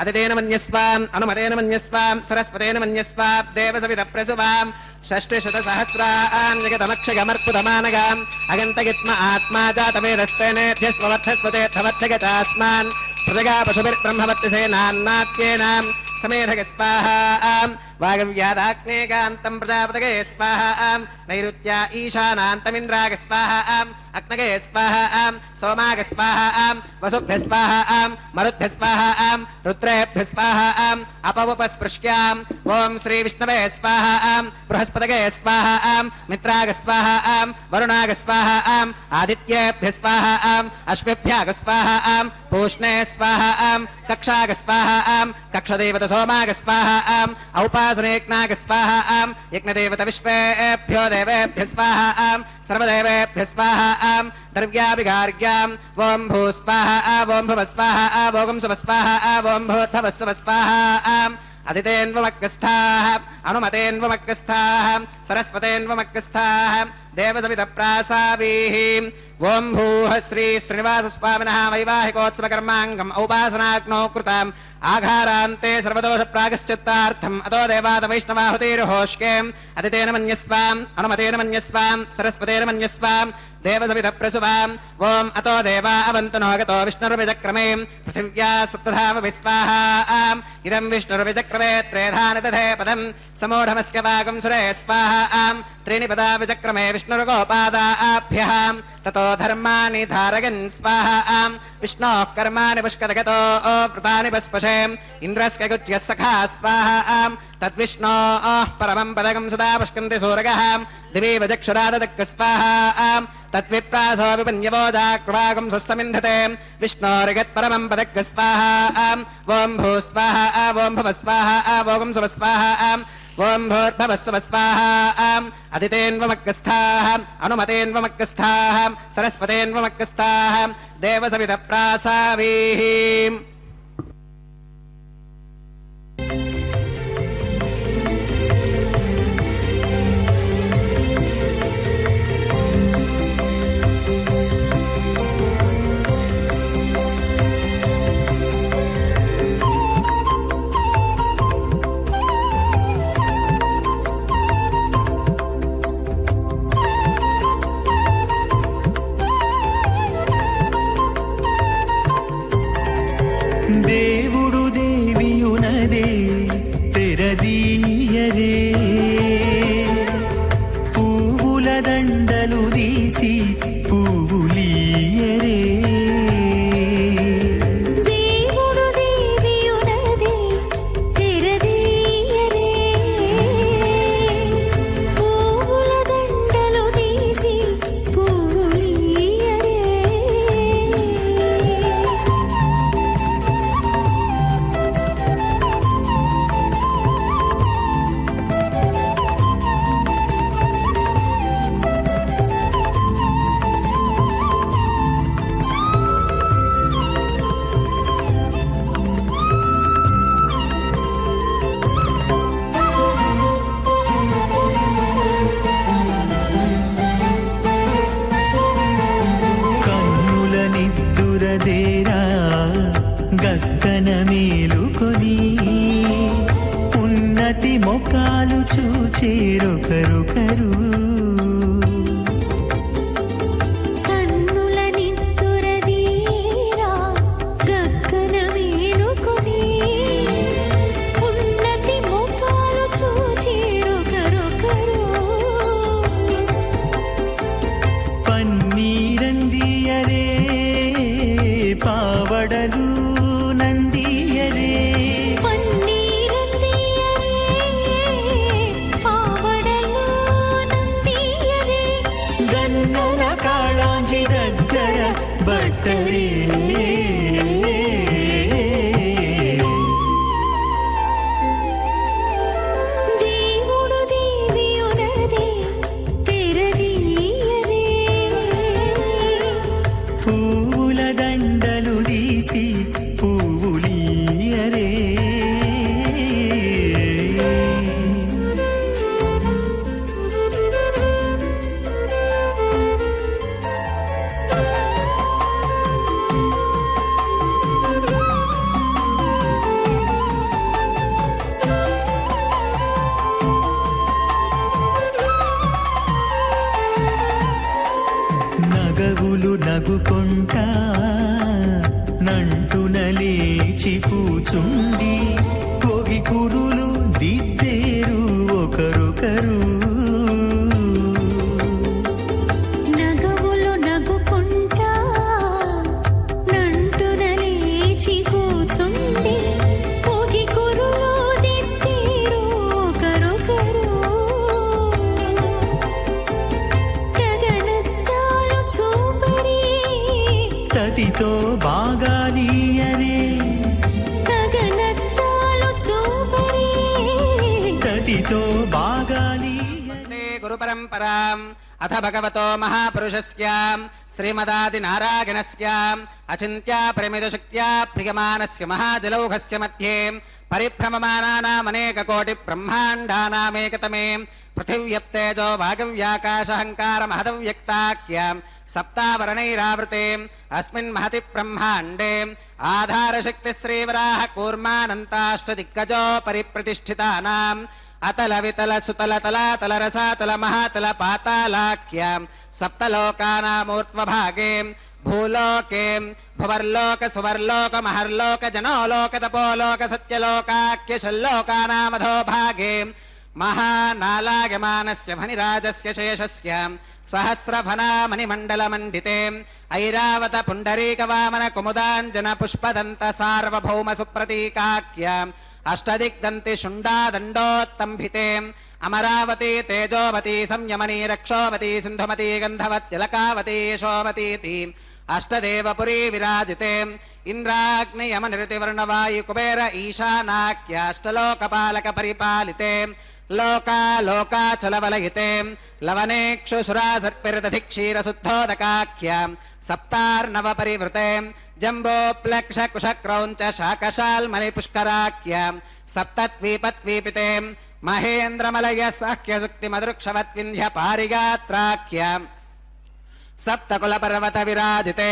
అతిథేన మన్యస్వాం అనుమతేన మన్యస్వాం సరస్వతేన మన్యస్వాం దేవసవిత ప్రసువాం షష్టిశతసహస్రాన్ జగతమక్షగమర్పుతమానగాం అగంతగిత్మ ఆత్మా జాతవేదస్తేనేభ్యస్వవర్ధస్వతేర్థవర్ధగతాస్మాన్ ప్రజగా పశుభిర్బ్రహ్మవర్తిసేనాన్నాత్యేనాం సమేధగ స్వాహా వాగవ్యాదాగ్నేగాంతం ప్రజాపతగే స్వాహా నైరుత్యా ఈశానాంతమింద్రాగ స్వాహా అగ్నగే స్వాహా సోమాగ స్వాహా వసుభ్య స్వాహా మరుద్భ్య స్వాహా రుద్రేభ్య స్వాహా అపవపస్పృశ్యాం ఓం శ్రీ విష్ణవే స్వాహా బృహస్పతగే స్వాహా మిత్రాగ స్వాహా వరుణాగ స్వాహా ఆదిత్యేభ్య స్వాహా అశ్విభ్యాగ స్వాహా పూష్ణే స్వాహా కక్షాగ స్వాహా కక్షదేవత సోమాగ స్వాహా ఔపాసనేక్నాగ స్వాహా యజ్ఞదేవత విశ్వేభ్యో దేవేభ్య స్వాహా సర్వదేవేభ్య స్వాహా ద్రవ్యాభిగార్గ్యాం ఓం భూ స్వాహా ఓం భువ స్వాహా ఓం శుభ స్వాహా ఓం భూర్భవస్సువ స్వాహా అదితేన్వమగ్రస్థాః అనుమతేన్వమగ్రస్థాః సరస్వతేన్వమగ్రస్థాః దేవసవిత ప్రాసావీః ఓం భూః శ్రీ శ్రీనివాస స్వామినః వైవాహికోత్సవ కర్మాంగం ఔపాసనాగ్నో కృతం ఆఘారాంతే సర్వదోష ప్రాగశ్చిత్తార్థం అతో దేవాద వైష్ణవాహుతిర్హోష్కేం అదితేన మన్యస్వాం అనుమతేన మన్యస్వాం సరస్వతేన మన్యస్వాం దేవసవిత ప్రసువాం ఓం అతో దేవా అవంతు నోగతో విష్ణుర్విచక్రమే పృథివ్యా సప్తధామ విస్వాహా ఇదం విష్ణుర్విచక్రమే త్రేధాని దధే పదం సమూఢమస్య వాగం సురే స్వాహా త్రీణి పదా విచక్రమే విష్ణుర్గోపాదాభ్యః తతో ధర్మాని ధారయన్ స్వాహా విష్ణోః కర్మాణి పుష్కదగతో వృతాని పస్పశే ఇంద్రస్య గుచ్యః సఖా స్వాహా తద్విష్ణోః పరమం పదకం సదా పుష్కంతి సూరగః దివి వజక్షురాదదక్క స్వాహా తద్విప్రాసో విపన్యవోజాక్రవాగం సుస్సమింధతే విష్ణోరిగత్పరమం పదక్క స్వాహా ఓం భూ స్వాహా ఓం భవ స్వాహా ఓం శుభ స్వాహా ఓం భూర్భవస్సువ స్వాహా అదితేన్వమగ్రస్థాః అనుమతేన్వమగ్రస్థాః సరస్వతేన్వమగ్రస్థాః దేవసవిత ప్రాసావీః ఉన్నదేరా గక్కన మేలుకొని ఉన్నతి మొకాలు చూచేరొకరొకరు పూల దండలు తీసి పువ్వులియరే నగవులు నగుకొంటా నంటున లేచి కూచుండి కోగి కురులు దిద్దేరు ఒకరొకరు నగవులు నగుకొంటా నంటున లేచి కూచుండి కోగి కురులు దిద్దేరు ఒకరొకరు తతితో బాగాలియరే గగనత్తాలు చూపరే తతితో బాగాలి గురు పరంపరాం అథ భగవతో మహాపురుషస్య శ్రీమదాది నారాయణస్య అచింత్య పరిమిత శక్త్యా ప్రియమానస్య మహాజలౌఘస్య మధ్యే పరిభ్రమమానానామనేక కోటి బ్రహ్మాండానామేకతమే పృథివ్యప్తేజో వాగవ్యాకాశహంకార మహదవ్యక్తాఖ్యాం సప్తావరణైరావృతే అస్మిన్ మహతి బ్రహ్మాండే ఆధారశక్తి శ్రీవరాహ కూర్మానంతాష్టదిగ్గజో పరిప్రతిష్ఠితానాం అతల వితల సుతల తలాతల రసాతల మహాతల పాతాళాఖ్యాం సప్తలోకానామూర్ధ్వభాగే భూలోకే భువర్లోక సువర్లోక మహర్లోక జనోలోక తపోలోక సత్యలోకాఖ్యశల్లోకానామధో భాగే మహానాలాగమానస్య భనిరాజస్య శేషస్య సహస్రఫనామణిమండలమండితే ఐరావత పుండరీకవామన కుముదాంజన పుష్పదంత సార్వభౌమ సుప్రతీకాఖ్యాం అష్టదిగ్దంతి శుండాదండోత్తంభితే అమరావతి తేజోవతి సంయమనీ రక్షోవతి సింధుమతి గంధవత్యలకావతి యశోవతీతి అష్టదేవపురీ విరాజితే ఇంద్రాగ్నియమనిరుతివర్ణవాయు కుబేర ఈశానాఖ్యాష్టలోకపాలక పరిపాలితే లోకాలోకాచలవలయితే లవనేక్షుసురాసర్పిరదధిక్షీరశుద్ధోదకాఖ్యాం సప్తార్ణవ పరివృతే జంబోప్లక్ష కుశక్రౌంచ శాకశాల్మణి పుష్కరాఖ్యాం సప్తద్వీపద్వీపితే మహేంద్రమలయ సాఖ్యసుక్తి మధుక్షవద్వింధ్య పారిగాత్రాఖ్యాం సప్తకుల పర్వత విరాజితే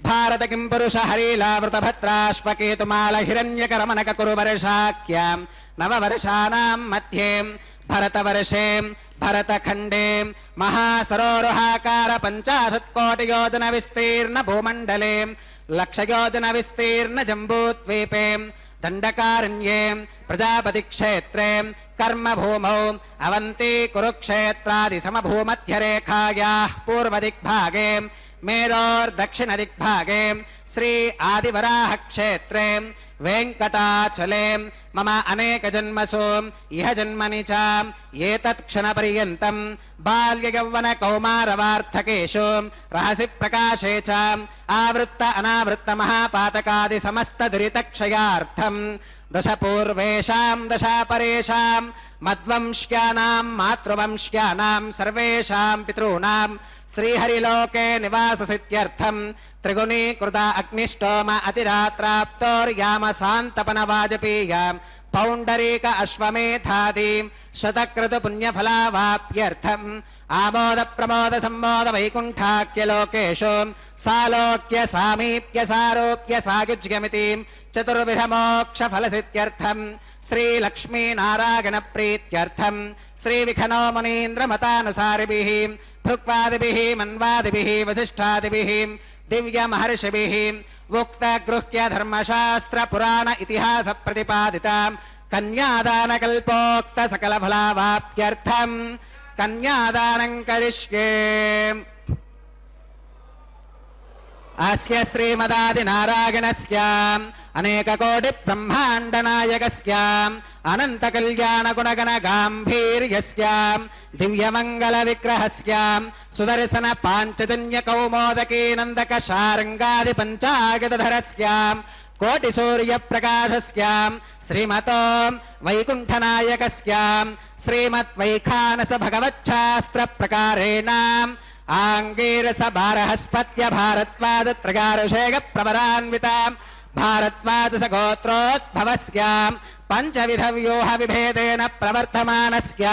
భారత కిం పురుష హరీలావృత భద్రాశ్వకేతుమాల హిరణ్యకరమనక కురు వర్షాఖ్యాం నవవర్షానాం మధ్యే భరతవర్షే భరతఖండే మహాసరోరుహాకార 50 కోటి యోజన విస్తీర్ణ భూమండలే 1,00,000 యోజన విస్తీర్ణ జంబూద్వీపే దండకారణ్యే ప్రజాపతి క్షేత్రే కర్మభూమౌ అవంతి కురుక్షేత్రాది సమభూమధ్యరేఖాయాః పూర్వదిగ్భాగే మేరోర్దక్షిణదిగ్భాగే శ్రీ ఆదివరాహ క్షేత్రే వెంకటాచలే మమ అనేక జన్మసు ఇహ జన్మని చ ఏతత్ క్షణ పర్యంతం బాల్య యౌవన కౌమార వార్ధకేషు రహసి ప్రకాశే చ ఆవృత్త అనావృత్త మహాపాతకాది సమస్త దురిత క్షయార్థం దశ పూర్వేషాం దశ పరేషాం మద్వంశ్యానాం మాతృవంశ్యానాం సర్వేషాం పితॄణాం శ్రీహరిలోకే నివాససిద్ధ్యర్థం త్రిగుణీకృత అగ్నిష్టోమ అతిరాత్రాప్తోర్యామ శాంతపన వాజపేయ पौण्डरीक अश्वमेधादीं शतक्रतु पुण्यफलावाप्यर्थम् आमोद प्रमोद सम्मोद वैकुण्ठाख्यलोकेषु सालोक्य सामीप्य सारोप्य सायुज्यमितिं चतुर्विध मोक्षफलसिद्ध्यर्थम् श्रीलक्ष्मीनारायणप्रीत्यर्थम् श्रीविखनो मुनीन्द्रमतानुसारिभिः भृक्वादिभिः मन्वादिभिः वसिष्ठादिभिः दिव्यमहर्षिभिः उक्तगृह्य धर्मशास्त्र पुराण इतिहास प्रतिपादिता कन्यादानकल्पोक्त सकलफलावाप्त्यर्थम् कन्यादानं करिष्ये। अस्य श्रीमदादिनारायणस्य अनेककोटिब्रह्माण्डनायकस्य अनन्तकल्याणगुणगणगाम्भीर्यस्य दिव्यमङ्गलविग्रहस्य सुदर्शन पाञ्चजन्यकौमोदकीनन्दकशार्ङ्गादिपञ्चागतधरस्य कोटिसूर्यप्रकाशस्य श्रीमतो वैकुण्ठनायकस्य श्रीमद्वैखानस भगवच्छास्त्रप्रकारेण आंगीरस बारहस्पत्य भारद्वाज त्रगारुषेग प्रवरान्विता भारद्वाज गोत्रोद्भवस्य पंचविध व्यूह विभेदेन प्रवर्तमानस्य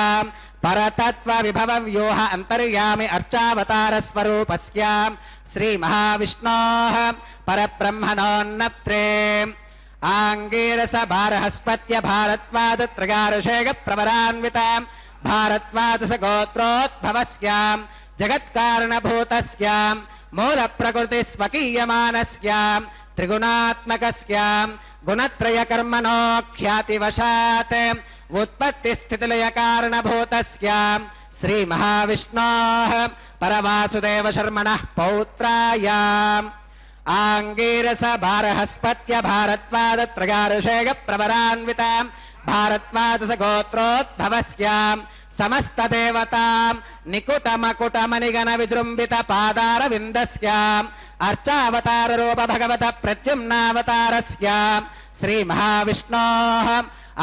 परतत्व विभव व्यूह अंतर्यामि अर्चावतार स्वरूपस्य श्री महाविष्णोः परब्रह्मणोन्नत्रे आंगीरस बारहस्पत्य भारद्वाज त्रगारुषेग प्रवरान्विता भारद्वाज गोत्रोद्भवस्य जगत्कारणभूतस्य मूल प्रकृति स्वकीयमानस्य त्रिगुणात्मकस्य गुणत्रय कर्मणो ख्यातिवशात् उत्पत्ति स्थितिलय कारणभूतस्य श्री महाविष्णोः परवासुदेव शर्मणः पौत्राय आंगीरस बारहस्पत्य भारद्वाज त्रगारुषेग प्रवरान्विता भारद्वाज गोत्रोद्भवस्य समस्त देवता निकुटमकुटमनिगण विजृंभित पादार विंदस्य अर्चावतार रूप भगवत प्रद्युम्नावतारस्य श्री महाविष्णोः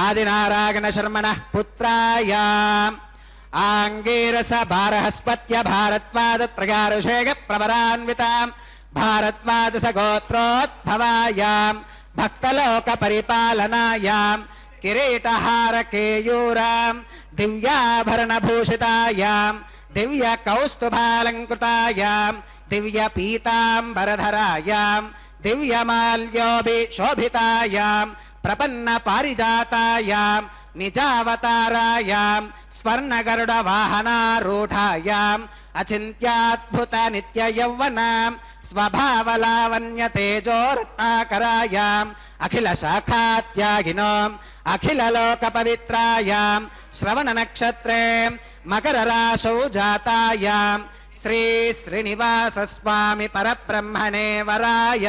आदिनारायण शर्मणः पुत्राय आंगीरस बारहस्पत्य भारद्वाज त्रगारुषेग प्रवरान्विता भारद्वाज गोत्रोद्भवाय भक्तलोक परिपालनाय किरीटहार केयूरां दिव्याभरणभूषितायां दिव्य कौस्तुभालंकृतायां दिव्य पीतांबरधरायां दिव्यमाल्योभिशोभितायां प्रपन्न पारिजातायां निजावतारायां स्वर्णगरुड वाहनारूढायां अचिन्त्याद्भुत नित्य यौवनां स्वभावलावण्य तेजोरत्नाकरायां अखिल शाखात्यागिनो अखिल लोक पवित्रायां श्रवण नक्षत्रे मकर राशौ जातायां श्री श्रीनिवास स्वामी परब्रह्मणे वराय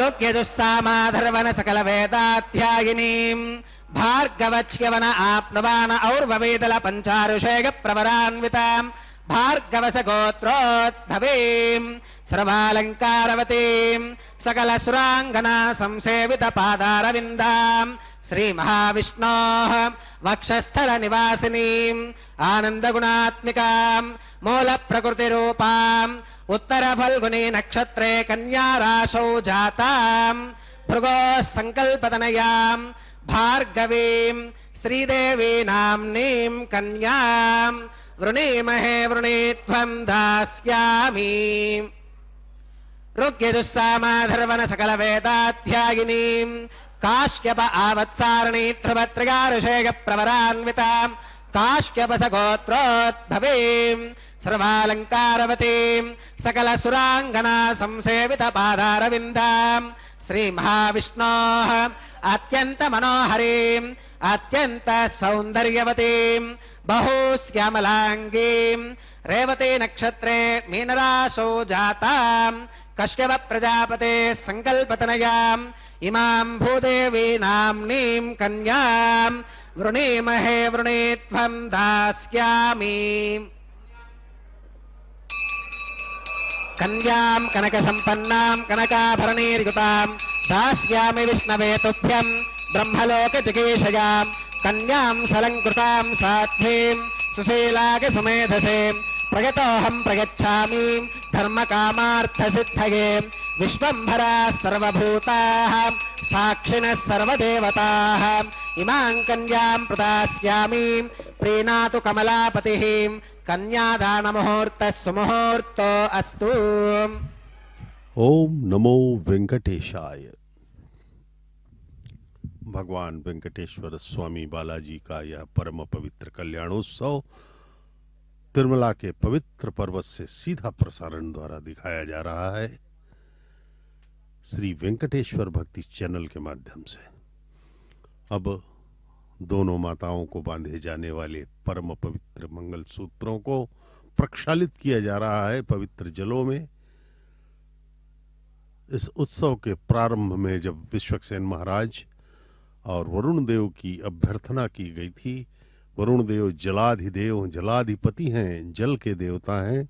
ऋग्यजुस्सामाधर्वण सकल वेदाध्यायिनीं भार्गवच्यवन आप्नुवान और्ववेदल पंचारुषेग प्रवरान्वितां भार्गवस गोत्रोद्भवीं सर्वालंकारवतीं सकल सुरांगना संसेवित पादारविन्दां श्री महाविष्णोः वक्षस्थल निवासिनीं आनंद गुणात्मिकां मूल प्रकृति रूपां उत्तर फल्गुनी नक्षत्रे कन्या राशौ जातां भृगोः संकल्पतनयां भार्गवीं श्रीदेवी नाम्नीं कन्यां वृणीमहे वृणीत्वं दास्यामि। ऋग्यजुस्सामाधर्वण सकल वेदाध्यायिनीं काश्यप आवत्सारिणी ध्रुवत्रगारुषेग प्रवरान्वितां काश्यपस गोत्रोद्भवीं सर्वालंकारवतीं सकल सुरांगना संसेवित पादारविन्दां श्री महाविष्णोः अत्यंत मनोहरीं अत्यंत सौंदर्यवतीं बहुश्यामलांगीं रेवती नक्षत्रे मीनराशौ जातां कश्यप प्रजापते संकल्पतनयां इमां भूदेवी नाम्नीं कन्यां वृणीमहे वृणीत्वं दास्यामि। कन्यां कनकसम्पन्नां कनकाभरणैर्युतां दास्यामि विष्णवे तुभ्यं ब्रह्मलोक जिगीषयां कन्यां सलङ्कृतां साध्वीं सुशीलाग सुमेधसे प्रयतोऽहं प्रयच्छामि धर्मकामार्थसिद्धये विश्वम्भराः सर्वभूताः साक्षिणः सर्वदेवताः इमां कन्यां प्रदास्यामि प्रीणातु कमलापतिः कन्यादानमुहूर्तः सुमुहूर्तो अस्तु। ओम नमो वेंकटेशाय। भगवान वेंकटेश्वर स्वामी बालाजी का यह परम पवित्र कल्याणोत्सव तिरुमला के पवित्र पर्वत से सीधा प्रसारण द्वारा दिखाया जा रहा है श्री वेंकटेश्वर भक्ति चैनल के माध्यम से। अब दोनों माताओं को बांधे जाने वाले परम पवित्र मंगल सूत्रों को प्रक्षालित किया जा रहा है पवित्र जलों में। इस उत्सव के प्रारंभ में जब विश्वक्सेन महाराज और वरुण देव की अभ्यर्थना की गई थी, वरुण देव जलाधिदेव जलाधिपति हैं, जल के देवता हैं,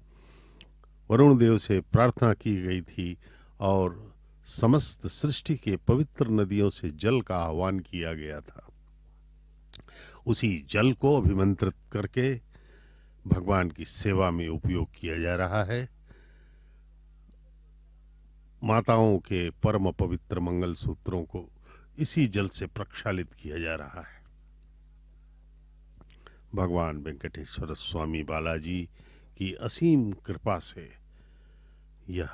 वरुण देव से प्रार्थना की गई थी और समस्त सृष्टि के पवित्र नदियों से जल का आह्वान किया गया था। उसी जल को अभिमंत्रित करके भगवान की सेवा में उपयोग किया जा रहा है। माताओं के परम पवित्र मंगल सूत्रों को इसी जल से प्रक्षालित किया जा रहा है। भगवान वेंकटेश्वर स्वामी बालाजी की असीम कृपा से यह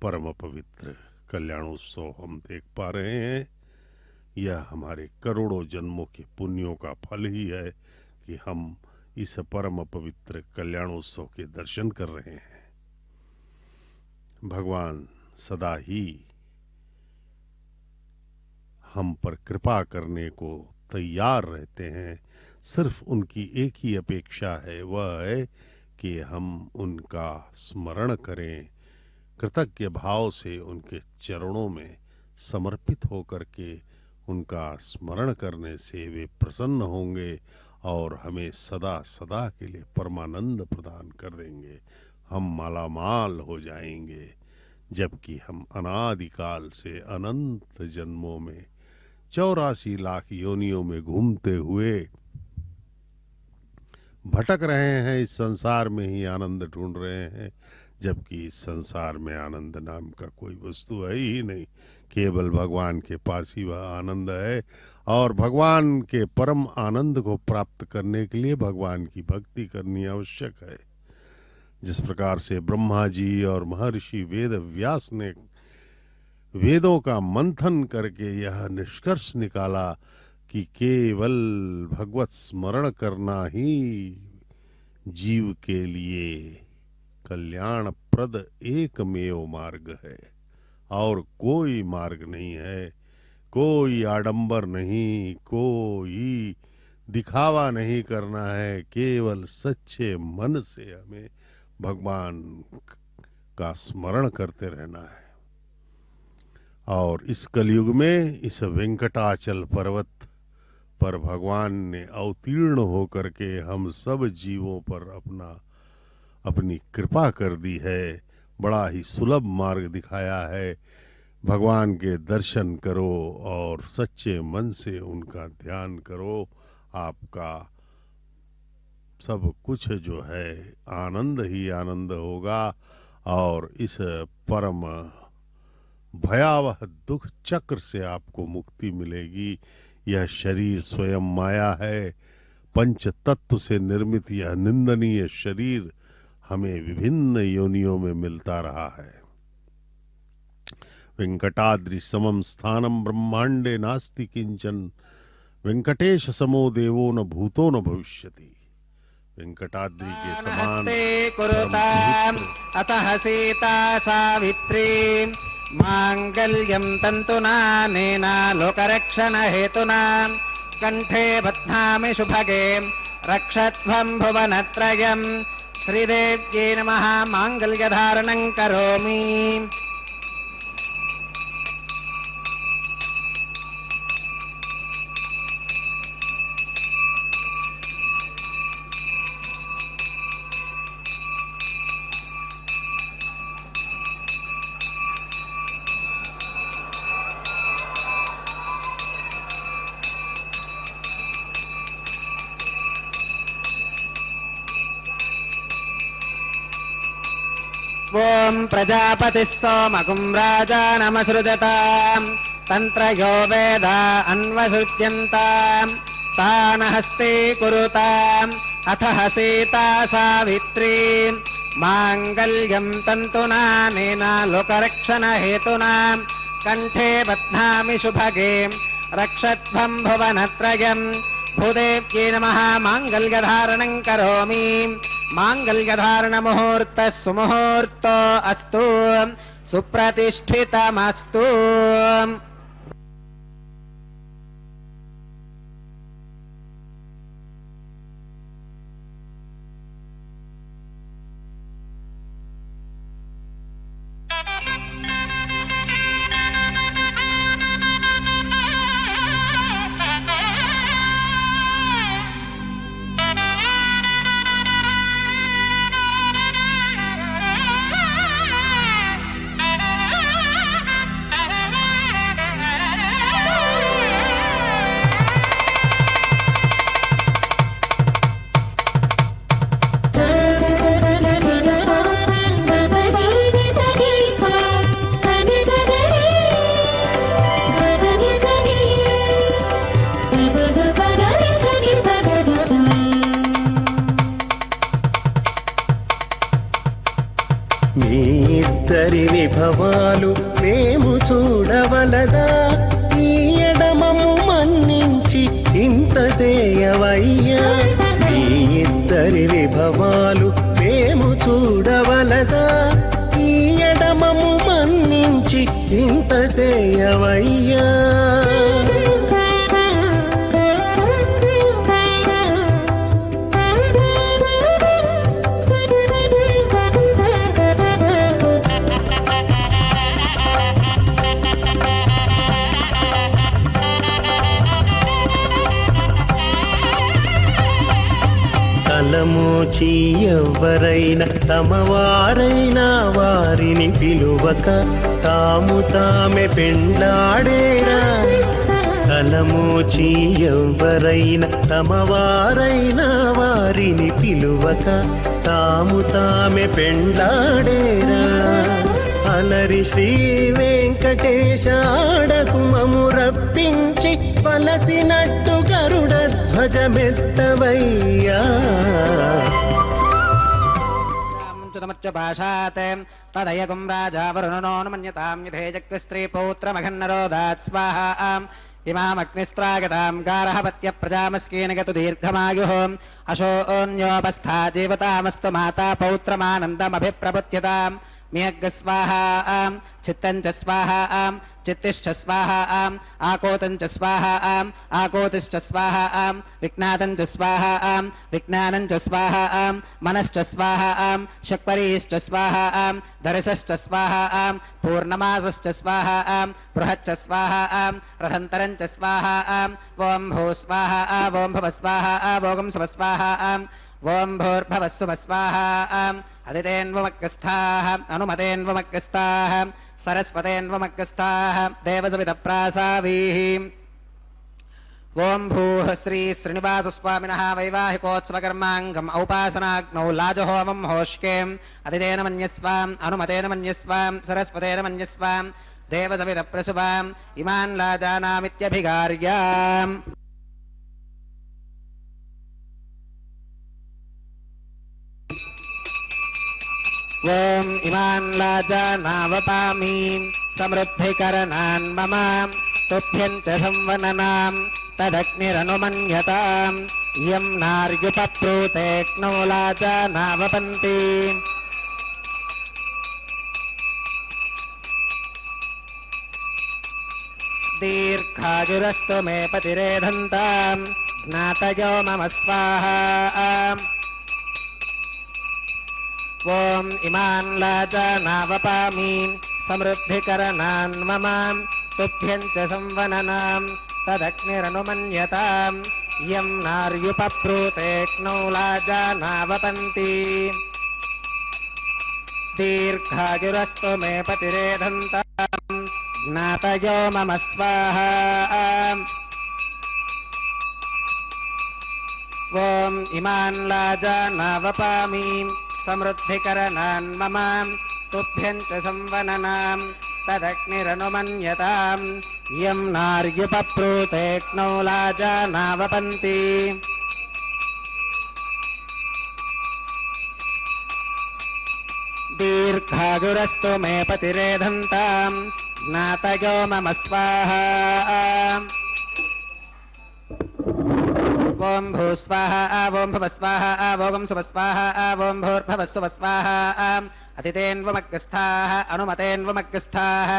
परम पवित्र कल्याणोत्सव हम देख पा रहे हैं। यह हमारे करोड़ों जन्मों के पुण्यों का फल ही है कि हम इस परम पवित्र कल्याणोत्सव के दर्शन कर रहे हैं। भगवान सदा ही हम पर कृपा करने को तैयार रहते हैं। सिर्फ उनकी एक ही अपेक्षा है, वह है कि हम उनका स्मरण करें, कृतज्ञ भाव से उनके चरणों में समर्पित होकर के उनका स्मरण करने से वे प्रसन्न होंगे और हमें सदा सदा के लिए परमानंद प्रदान कर देंगे। हम मालामाल हो जाएंगे, जबकि हम अनादिकाल से अनंत जन्मों में 84 लाख योनियों में घूमते हुए भटक रहे हैं, इस संसार में ही आनंद ढूंढ रहे हैं, जबकि इस संसार में आनंद नाम का कोई वस्तु है ही नहीं। केवल भगवान के पास ही वह आनंद है और भगवान के परम आनंद को प्राप्त करने के लिए भगवान की भक्ति करनी आवश्यक है। जिस प्रकार से ब्रह्मा जी और महर्षि वेद व्यास ने वेदों का मंथन करके यह निष्कर्ष निकाला कि केवल भगवत स्मरण करना ही जीव के लिए कल्याणप्रद एकमेव मार्ग है और कोई मार्ग नहीं है। कोई आडंबर नहीं, कोई दिखावा नहीं करना है। केवल सच्चे मन से हमें भगवान का स्मरण करते रहना है। और इस कलयुग में इस वेंकटाचल पर्वत पर भगवान ने अवतीर्ण होकर के हम सब जीवों पर अपनी कृपा कर दी है। बड़ा ही सुलभ मार्ग दिखाया है। भगवान के दर्शन करो और सच्चे मन से उनका ध्यान करो। आपका सब कुछ जो है आनंद ही आनंद होगा और इस परम भयावह दुख चक्र से आपको मुक्ति मिलेगी। यह शरीर स्वयं माया है। पंच तत्व से निर्मित यह निंदनीय शरीर हमें विभिन्न योनियों में मिलता रहा है। वेंकटाद्रि समम स्थानम ब्रह्मांडे नास्ति किंचन, वेंकटेश समो देवो न भूतो न भविष्यति। वेंकटाद्रि के समान नमस्ते कुरुताम् अतः सीता सावित्री मांगल्यं तंतुना नेना लोकरक्षण हेतुना कंठे बध्नामि शुभगे रक्षध्वं भुवनत्रयम् श्रीदेव्यै नमः मांगल्यधारणं करोमि। ఓం ప్రజాపతిः సోమకుం రాజానమసృజతాం తంత్రయో వేద అన్వసృజ్యంతాం తాన హస్తే కురుతాం అథ సీతా సావిత్రీ మాంగళ్యం తంతునా నేనా లోకరక్షణ హేతునా కంఠే బధ్నామి శుభగే రక్షత్వం భువనత్రయం భూదేవ్యై నమః మాంగళ్యధారణం కరోమి మాంగళ్యధారణ ముహూర్త సుముహూర్తో అస్తు సుప్రతిష్ఠితమస్తు. మీ ఇద్దరి విభవాలు మేము చూడవలదా ఈ ఎడమము మన్నించి ఇంత చేయవయ్యా. మీ ఇద్దరి విభవాలు మేము చూడవలదా ఈ ఎడమము మన్నించి ఇంత చేయవయ్యా. తలమోచి ఎవ్వరైనా తమవారైనా వారిని పిలువక తాము తామే పెండ్లాడేరా. తలమోచి ఎవ్వరైనా తమవారైనా వారిని పిలువక తాము తామే పెండ్లాడేరా. అలరి శ్రీ వెంకటేశ ఆడకుమము రప్పించి పలసినట్టు గరుడ ధ్వజమెత్తవయ్యా. భాషాత్ తదయగుం రాజా వరుణోన్మన్యతాం యథేజక్వ స్త్రీ పౌత్రమఘన్నరోదాత్ స్వాహాం ఇమామగ్నిస్త్రాగతాం గారహపత్య ప్రజామస్కేన గతు దీర్ఘమాయుః అశోన్యోపస్థా జీవతామస్తు మాతా పౌత్రమానందమభిప్రబుధ్యతాం మియగ్గ స్వాహాం చిత్తం చ స్వాహాం చిత్తిశ్చ స్వాహాం ఆకోతం చ స్వాహాం ఆకోతిశ్చ స్వాహాం విజ్ఞాతం చ స్వాహాం విజ్ఞానం చ స్వాహాం మనశ్చ స్వాహాం శక్వరీశ్చ స్వాహాం దర్శశ్చ స్వాహాం పూర్ణమాసశ్చ స్వాహాం బృహచ్చ స్వాహాం రథంతరం చ స్వాహాం ఓం భూ స్వాహా ఓం భవ స్వాహా ఓం శుభ స్వాహాం ఓం భూర్భవస్సుభ స్వాహాం అదితేన్వమగ్గస్థాః అనుమతేన్వమగ్గస్థాః సరస్వతేన్వమగ్గస్థాః దేవసవితప్రాసావీః. ఓం భూః శ్రీ శ్రీనివాసస్వామినः వైవాహికోత్సవకర్మాంగం ఔపాసనాగ్నౌ లాజహోమం హోష్కేం అదితేన మన్యస్వాం అనుమతేన మన్యస్వాం సరస్వతేన మన్యస్వాం దేవసవితప్రసువాం ఇమాన్ లాజానామిత్యభిగార్యాం. ఓం ఇమాన్ లాజానావపామి సమృద్ధికరణాన్ మమ తుభ్యం చ సంవననాం తదగ్నిరనుమన్యతాం యం నార్యుపప్రూతేక్నో లాజానావపంతి. దీర్ఘాయురస్తు మే పతిరేధంతాం జ్ఞాతయో మమ స్వాహా. ఓం ఇమాన్ లాజానావపామి సమృద్ధికరణాన్ మమ తుభ్యం చ సంవననాం తదగ్నిరనుమన్యతాం యం నార్యుపప్రూతేక్నో లాజానావపంతి. దీర్ఘాయురస్తు మే పతిరేధంతాం జ్ఞాతయో మమ స్వాహా. ఓం ఇమాన్ లాజానావపామి సమృద్ధికరణాన్ మమ तुभ्यं च संवननां तदग्निरनुमन्यताम् यं नार्युपप्रूतेक्नौ लाजानावपन्ति दीर्घायुरस्तु मे पतिरेधन्तां ज्ञातयो मम स्वाहा ॐ भूस्वाहा ॐ भवस्वाहा ॐ सुवस्वाहा ॐ भूर्भवस्सुवस्वाहा अतितेन्वमग्रस्थाः अनुमतेन्वमग्रस्थाः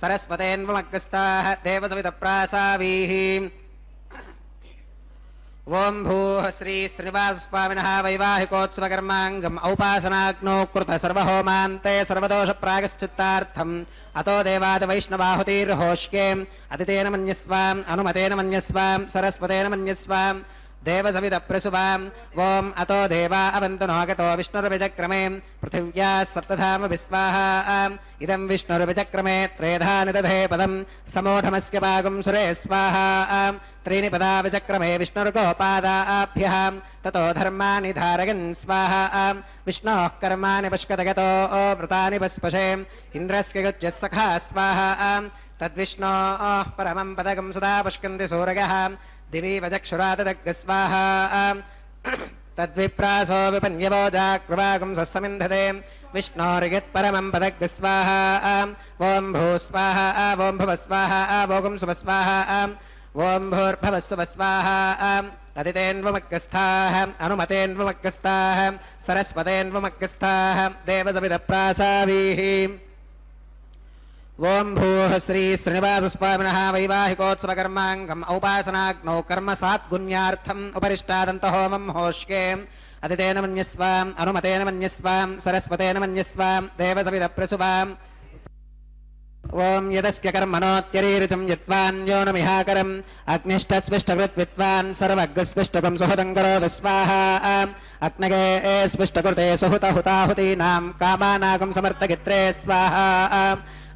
सरस्वतेन्वमग्रस्थाः देवसवितप्रासावीः ओं भूः श्री श्रीनिवासस्वामिनः वैवाहिकोत्सवकर्माङ्गम् औपासनाग्नौ कृत सर्वहोमान्ते सर्वदोषप्रायश्चित्तार्थम् अतो देवादिवैष्णवाहुतिर्होष्ये अतितेन मन्यस्वाम् अनुमतेन मन्यस्वाम् सरस्वतेन मन्यस्वाम् देवसवितप्रसुवाम् ॐ अतो देवा अवन्तु नोगतो विष्णुर्विचक्रमे पृथिव्याः सप्तधामभिस्वाहा इदं विष्णुर्विचक्रमे त्रेधा निदधे पदं समूढमस्य पागुं सुरे स्वाहा त्रीणि पदा विचक्रमे विष्णुर्गोपादाभ्यः ततो धर्माणि धारयन् स्वाहा विष्णोः कर्माणि पश्कतगतो व्रतानि पस्पशे इन्द्रस्य युज्यः सखा स्वाहा तद्विष्णोः परमं पदकं सदा पुष्कन्ति सूरयः दिवि वचक्षुरातदग् स्वाहा तद्विप्रासो विपन्यवो जाग्रवागुं सस्समिन्धते विष्णोर्यत्परमं पदग् स्वाहा ॐ भूस्वाहा ॐ भुवस्वाहा ॐ सुवस्वाहा ॐ भूर्भवस्सुवस्वाहा अतितेन्वमग्रस्थाः अनुमतेन्वमग्रस्थाः सरस्वतेन्वमग्रस्थाः देवसवितप्रासावीः ओं भूः श्री श्रीनिवासस्वामिनः वैवाहिकोत्सवकर्माङ्गम् औपासनाग्नौ कर्म सात्गुण्यार्थम् उपरिष्टादन्तहोमं होष्ये अतितेन मन्यस्वाम् अनुमतेन मन्यस्वाम् सरस्वतेन मन्यस्वाम् देवसवितप्रसुवाम् ओं यदस्य कर्मणोत्यरीरिचं यत्वान्योनमिहाकरम् अग्निष्टस्विष्टकृत्वित्वान् सर्वग्स्विष्टकं सुहृदं करोतु स्वाहा अग्नगे स्विष्टकृते सुहुतहुताहुतीनां कामानागं समर्थगित्रे स्वाहा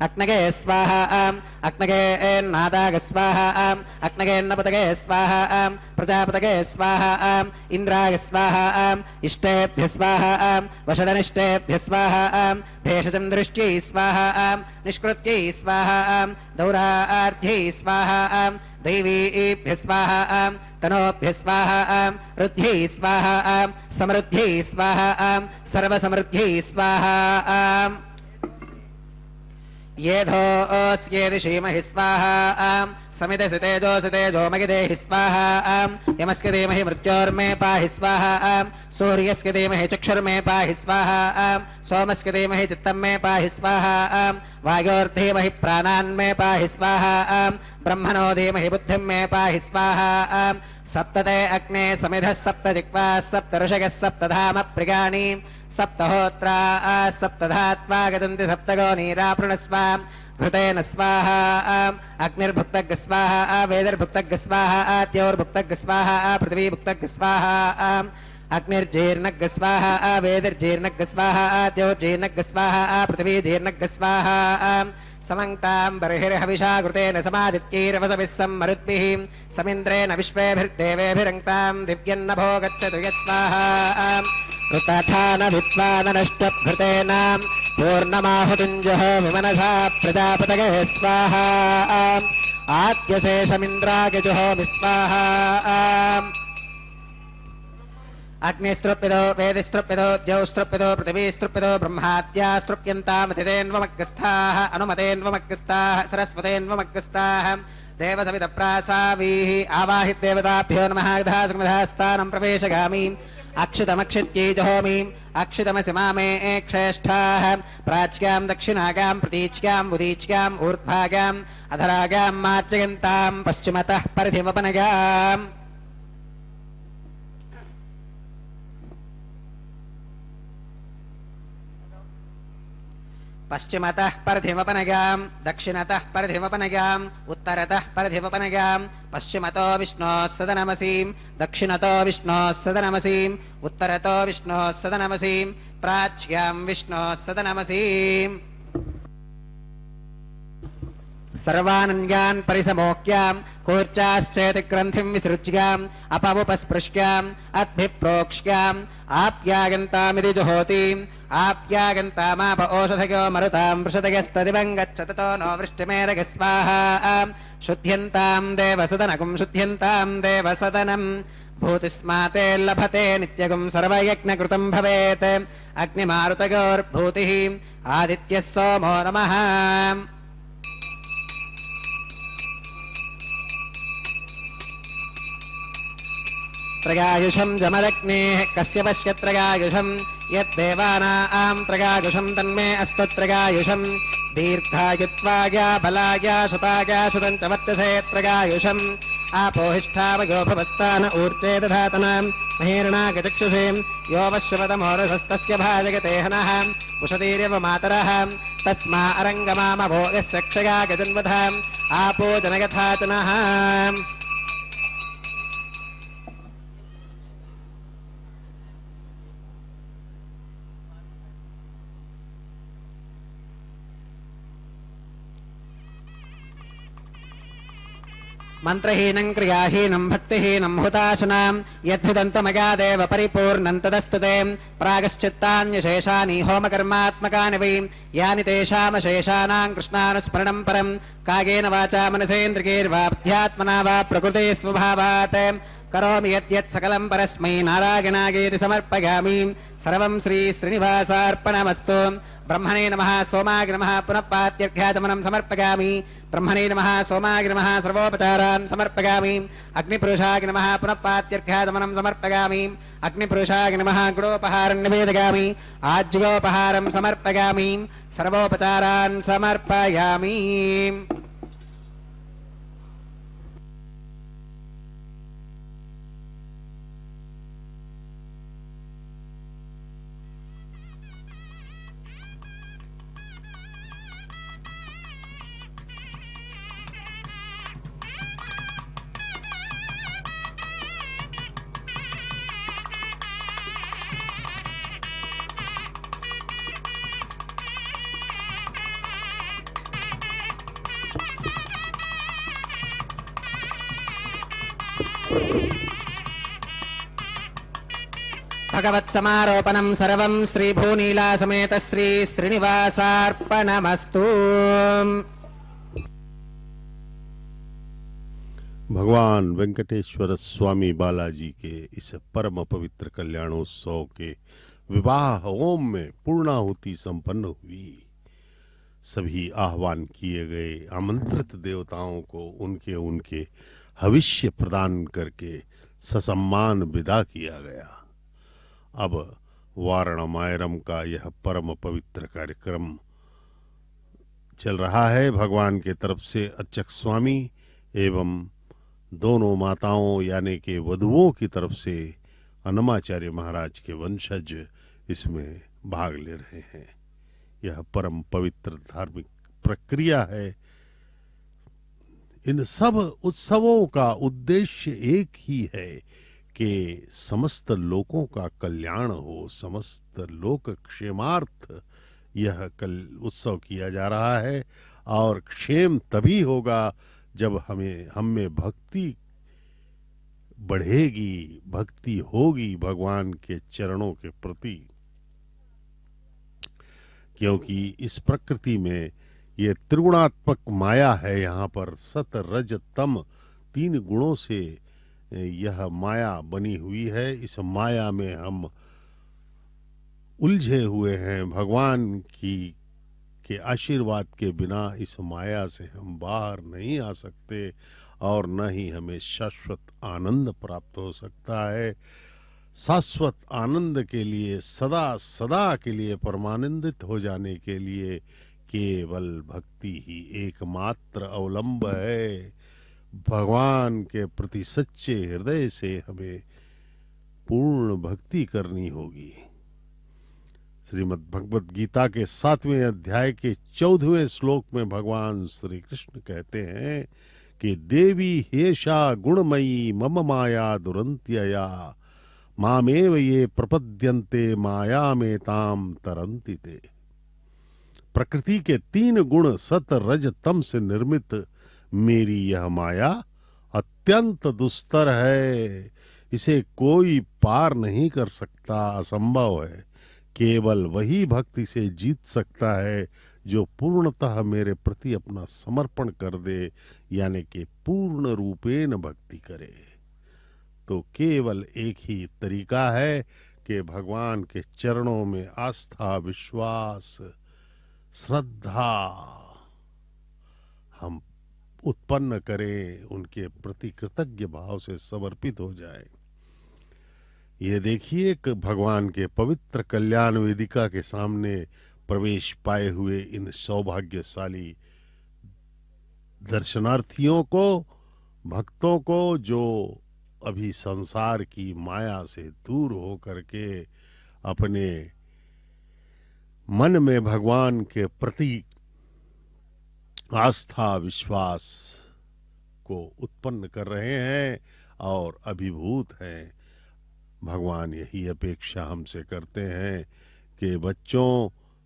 अग्नगे स्वाहा अग्नगे नादाग स्वाहा अग्नगेन्नपतगे स्वाहा प्रजापतगे स्वाहा इन्द्राय स्वाहा इष्टेभ्य स्वाहा वषडनिष्टेभ्य स्वाहा भेषचन्द्रष्ट्यै स्वाहा निष्कृत्यै स्वाहा दौरार्ध्यै स्वाहा दैवीभ्य स्वाहा तनोभ्य स्वाहा रुद्ध्यै स्वाहा समृद्ध्यै स्वाहा सर्वसमृद्ध्यै स्वाहा येधोऽस्येति श्रीमहि स्वाहा समिदसि तेजो मगिदेहि स्वाहा यमस्य धीमहि मृत्योर्मे पाहि स्वाहा सूर्यस्य धीमहि चक्षुर्मे पाहि स्वाहा सोमस्य धीमहि चित्तं मे पाहि स्वाहा वायोर्धीमहि प्राणान्मे पाहि स्वाहा ब्रह्मणो धीमहि बुद्धिं मे पाहि स्वाहा सप्तते अग्ने समिधः सप्त जिह्वाः सप्त ऋषयः सप्तधाम प्रियाणि सप्तहोत्रा सप्तधात्वा गजन्ति सप्तगो नीरापृणस्वा घृतेन स्वाहा अग्निर्भुक्तग् स्वाहा वेदर्भुक्तग् स्वाहा द्यौर्भुक्तग् स्वाहा पृथिवीभुक्तग् स्वाहा अग्निर्जीर्णग् स्वाहा वेदर्जीर्णग् स्वाहा द्यौर्जीर्णग् स्वाहा पृथिवीजीर्णग् स्वाहा समङ्क्तां बर्हिर्हविषा घृतेन समादित्यैरवसभिः सम्मरुद्भिः समिन्द्रेण विश्वेभिर्देवेभिरङ्क्तां दिव्यन्नभो गच्छतु यत्स्वाहा ऋतठानविद्वाननष्टभृतेन पूर्णमाहुतिञ्जः विमनसा प्रजापतये स्वाहा आद्यशेषमिन्द्रागजुहोमि स्वाहा अग्निस्त्रुप्यतो वेदिस्त्रुप्यतो द्यौस्त्रुप्यतो पृथिवीस्त्रुप्यतो ब्रह्माद्यास्त्रुप्यन्तामतितेन्वमग्रस्थाः अनुमतेन्वमग्रस्थाः सरस्वतेन्वमग्रस्थाः देवसवितप्रासावीः आवाहिदेवताभ्यो नमः यथासमधास्थानं प्रवेशगामि अक्षितमक्षित्यै जहोमि अक्षितमसि मामे क्षेष्ठाः प्राच्यां दक्षिणागां प्रतीच्यां उदीच्यां ऊर्ध्वागाम् अधरागां मार्जयन्तां पश्चिमतः परिधिमपनगाम् पश्चिमतः परधिमपनगां दक्षिणतः परधिमपनगां उत्तरतः परधिमपनगां पश्चिमतो विष्णोः सदनमसीं दक्षिणतो विष्णोः सदनमसीं उत्तरतो विष्णोः सदनमसीं प्राच्यां विष्णोः सदनमसीं सर्वानन्यान् परिसमोक्यां कूर्चाश्चेति ग्रन्थिं विसृज्याम् अपवुपस्पृश्याम् अद्भिप्रोक्ष्याम् आप्यागन्तामिति जुहोतिम् आप्यागन्तामाप ओषधयो मरुतां वृषदयस्तदिवं गच्छततो नो वृष्टिमेरग स्वाहा शुद्ध्यन्तां देवसदनकुं शुद्ध्यन्तां देवसदनम् भूतिस्माते लभते नित्यगुं सर्वयज्ञकृतं भवेत् अग्निमारुतयोर्भूतिः आदित्यः सोमो नमः त्रयायुषं जमदग्नेः कस्य पश्य त्रयायुषं यद्देवानां त्रयायुषं तन्मे अस्तु त्रयायुषं दीर्घायुत्वाय बलाय शताय शतं च वर्चसे त्रयायुषम् आपोहिष्ठावयो भवस्तान ऊर्जे दधातनां महेरणागचक्षुषे यो वश्यवतमोरसस्तस्य भाजगते हनः उषतीरेव मातरः तस्मा अरङ्गमामभो यस्य क्षया गजन्वधाम् आपो जनगथाचनः मंत्रहीनं क्रियाहीनं भक्तिहीनं हुताशुनां यद्भुदन्तमगादेव परिपूर्णं तदस्तु ते प्रागश्चित्तान्यशेषानि होमकर्मात्मकानि वै यानि तेषामशेषाणां कृष्णानुस्मरणं परं कायेन वाचा मनसेन्द्रियैर्वा बुद्ध्यात्मना वा प्रकृते स्वभावात् करोमि यद्यत् सकलं परस्मै नारायणायेति समर्पयामि सर्वं श्री श्रीनिवासार्पणमस्तु ब्रह्मणे नमः सोमाय नमः पुनः पात्यर्घ्याचमनं समर्पयामि ब्रह्मणे नमः सोमाय नमः सर्वोपचारान् समर्पयामि अग्निपुरुषाय नमः पुनः पात्यर्घ्याचमनं समर्पयामि अग्निपुरुषाय नमः गुणोपहारं निवेदयामि आज्योपहारं समर्पयामि सर्वोपचारान् समर्पयामि भगवत्समारोपणं सर्वं श्री भूनीला समेत श्री श्रीनिवासार्पणमस्तु। भगवान वेंकटेश्वर स्वामी बालाजी के इस परम पवित्र कल्याणोत्सव के विवाह होम में पूर्णाहुति संपन्न हुई। सभी आह्वान किए गए आमंत्रित देवताओं को उनके उनके हविष्य प्रदान करके ससम्मान विदा किया गया। अब वारणमायरम का यह परम पवित्र कार्यक्रम चल रहा है। भगवान के तरफ से अर्चक स्वामी एवं दोनों माताओं यानी कि वधुओं की तरफ से अन्नमाचार्य महाराज के वंशज इसमें भाग ले रहे हैं। यह परम पवित्र धार्मिक प्रक्रिया है। इन सब उत्सवों का उद्देश्य एक ही है कि समस्त लोगों का कल्याण हो, समस्त लोक क्षेमार्थ यह उत्सव किया जा रहा है। और क्षेम तभी होगा जब हम में भक्ति बढ़ेगी, भक्ति होगी भगवान के चरणों के प्रति। क्योंकि इस प्रकृति में ये त्रिगुणात्मक माया है। यहाँ पर सत रज तम 3 गुणों से यह माया बनी हुई है। इस माया में हम उलझे हुए हैं। भगवान के आशीर्वाद के बिना इस माया से हम बाहर नहीं आ सकते और न ही हमें शाश्वत आनंद प्राप्त हो सकता है। शाश्वत आनंद के लिए सदा सदा के लिए परमानंदित हो जाने के लिए केवल भक्ति ही एकमात्र अवलंब है। भगवान के प्रति सच्चे हृदय से हमें पूर्ण भक्ति करनी होगी। श्रीमद् भगवत गीता के 7वें अध्याय के 14वें श्लोक में भगवान श्री कृष्ण कहते हैं कि देवी हेषा गुणमयी मम माया दुरंत्यया मामेव ये प्रपद्यन्ते माया में ताम तरंति ते। प्रकृति के 3 गुण सत रज तम से निर्मित मेरी यह माया अत्यंत दुस्तर है। इसे कोई पार नहीं कर सकता, असंभव है। केवल वही भक्ति से जीत सकता है जो पूर्णतः मेरे प्रति अपना समर्पण कर दे, यानी कि पूर्ण रूपेण भक्ति करे। तो केवल एक ही तरीका है कि भगवान के चरणों में आस्था, विश्वास, श्रद्धा हम उत्पन्न करें, उनके प्रति कृतज्ञ भाव से समर्पित हो जाए। ये देखिए कि भगवान के पवित्र कल्याण वेदिका के सामने प्रवेश पाए हुए इन सौभाग्यशाली दर्शनार्थियों को, भक्तों को, जो अभी संसार की माया से दूर हो करके अपने मन में भगवान के प्रति आस्था, विश्वास को उत्पन्न कर रहे हैं और अभिभूत हैं। भगवान यही अपेक्षा हमसे करते हैं कि बच्चों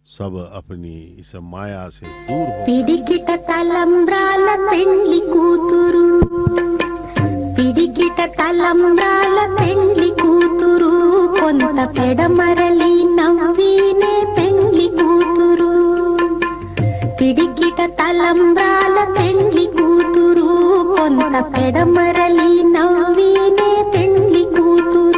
सब अपनी इस माया से दूर हो। పిడికిట తలంబ్రాల పెండ్లి కూతురు, పిడికిట తలంబ్రాల పెండ్లి కూతురు, కొంత పెడమరలి నవ్వినే పెండ్లి కూతురు. పిడికిట తలంబ్రాల పెండ్లి కూతురు, కొంత పెడమరలి నవ్వినే పెండ్లి కూతురు.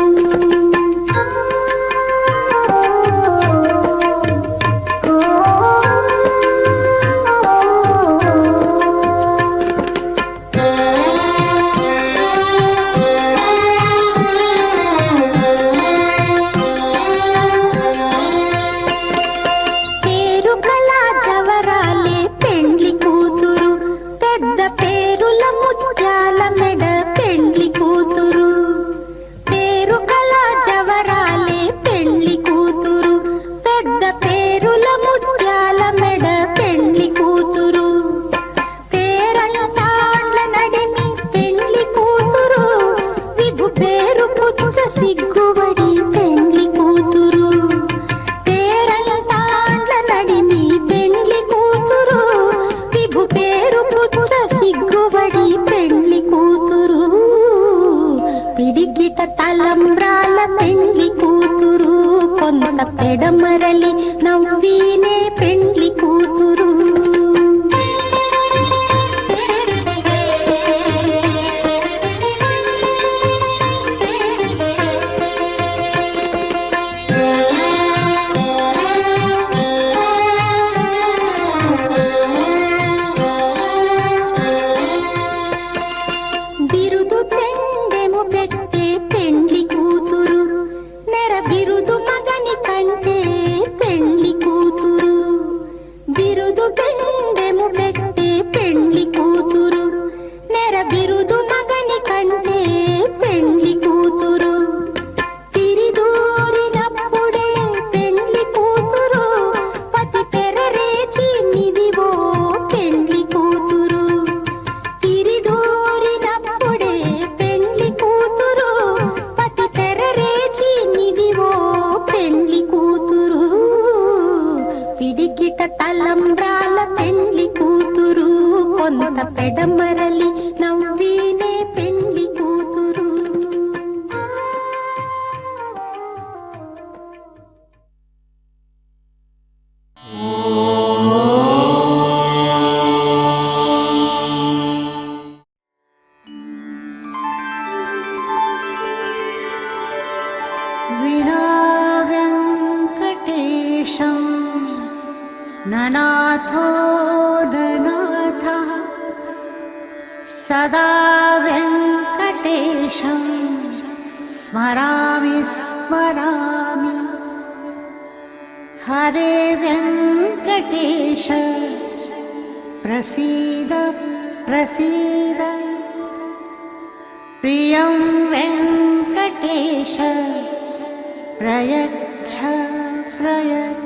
సిగ్గుబడి పెండ్లి కూతురు, పేరంటాండ్ల నడిమి పెండ్లి కూతురు, విభు పేరు పుచ్చ సిగ్గుబడి పెండ్లి కూతురు. పిడికిట తలంబ్రాల పెండ్లి కూతురు, కొంత పెడమరలి నవ్వినే పెండ్లి కూతురు. తలంబ్రాల పెండ్లి కూతురు, కొంత పెడమరలి నవ్వినే పెండ్లి కూతురు. వినా వెంకటేశం ననాథో ననాథః సదా వెంకటేశం స్మరామి స్మరామి. హరే వెంకటేశ ప్రసీద ప్రసీద. ప్రియం వెంకటేశ ప్రయచ్ఛ ప్రయచ్ఛ.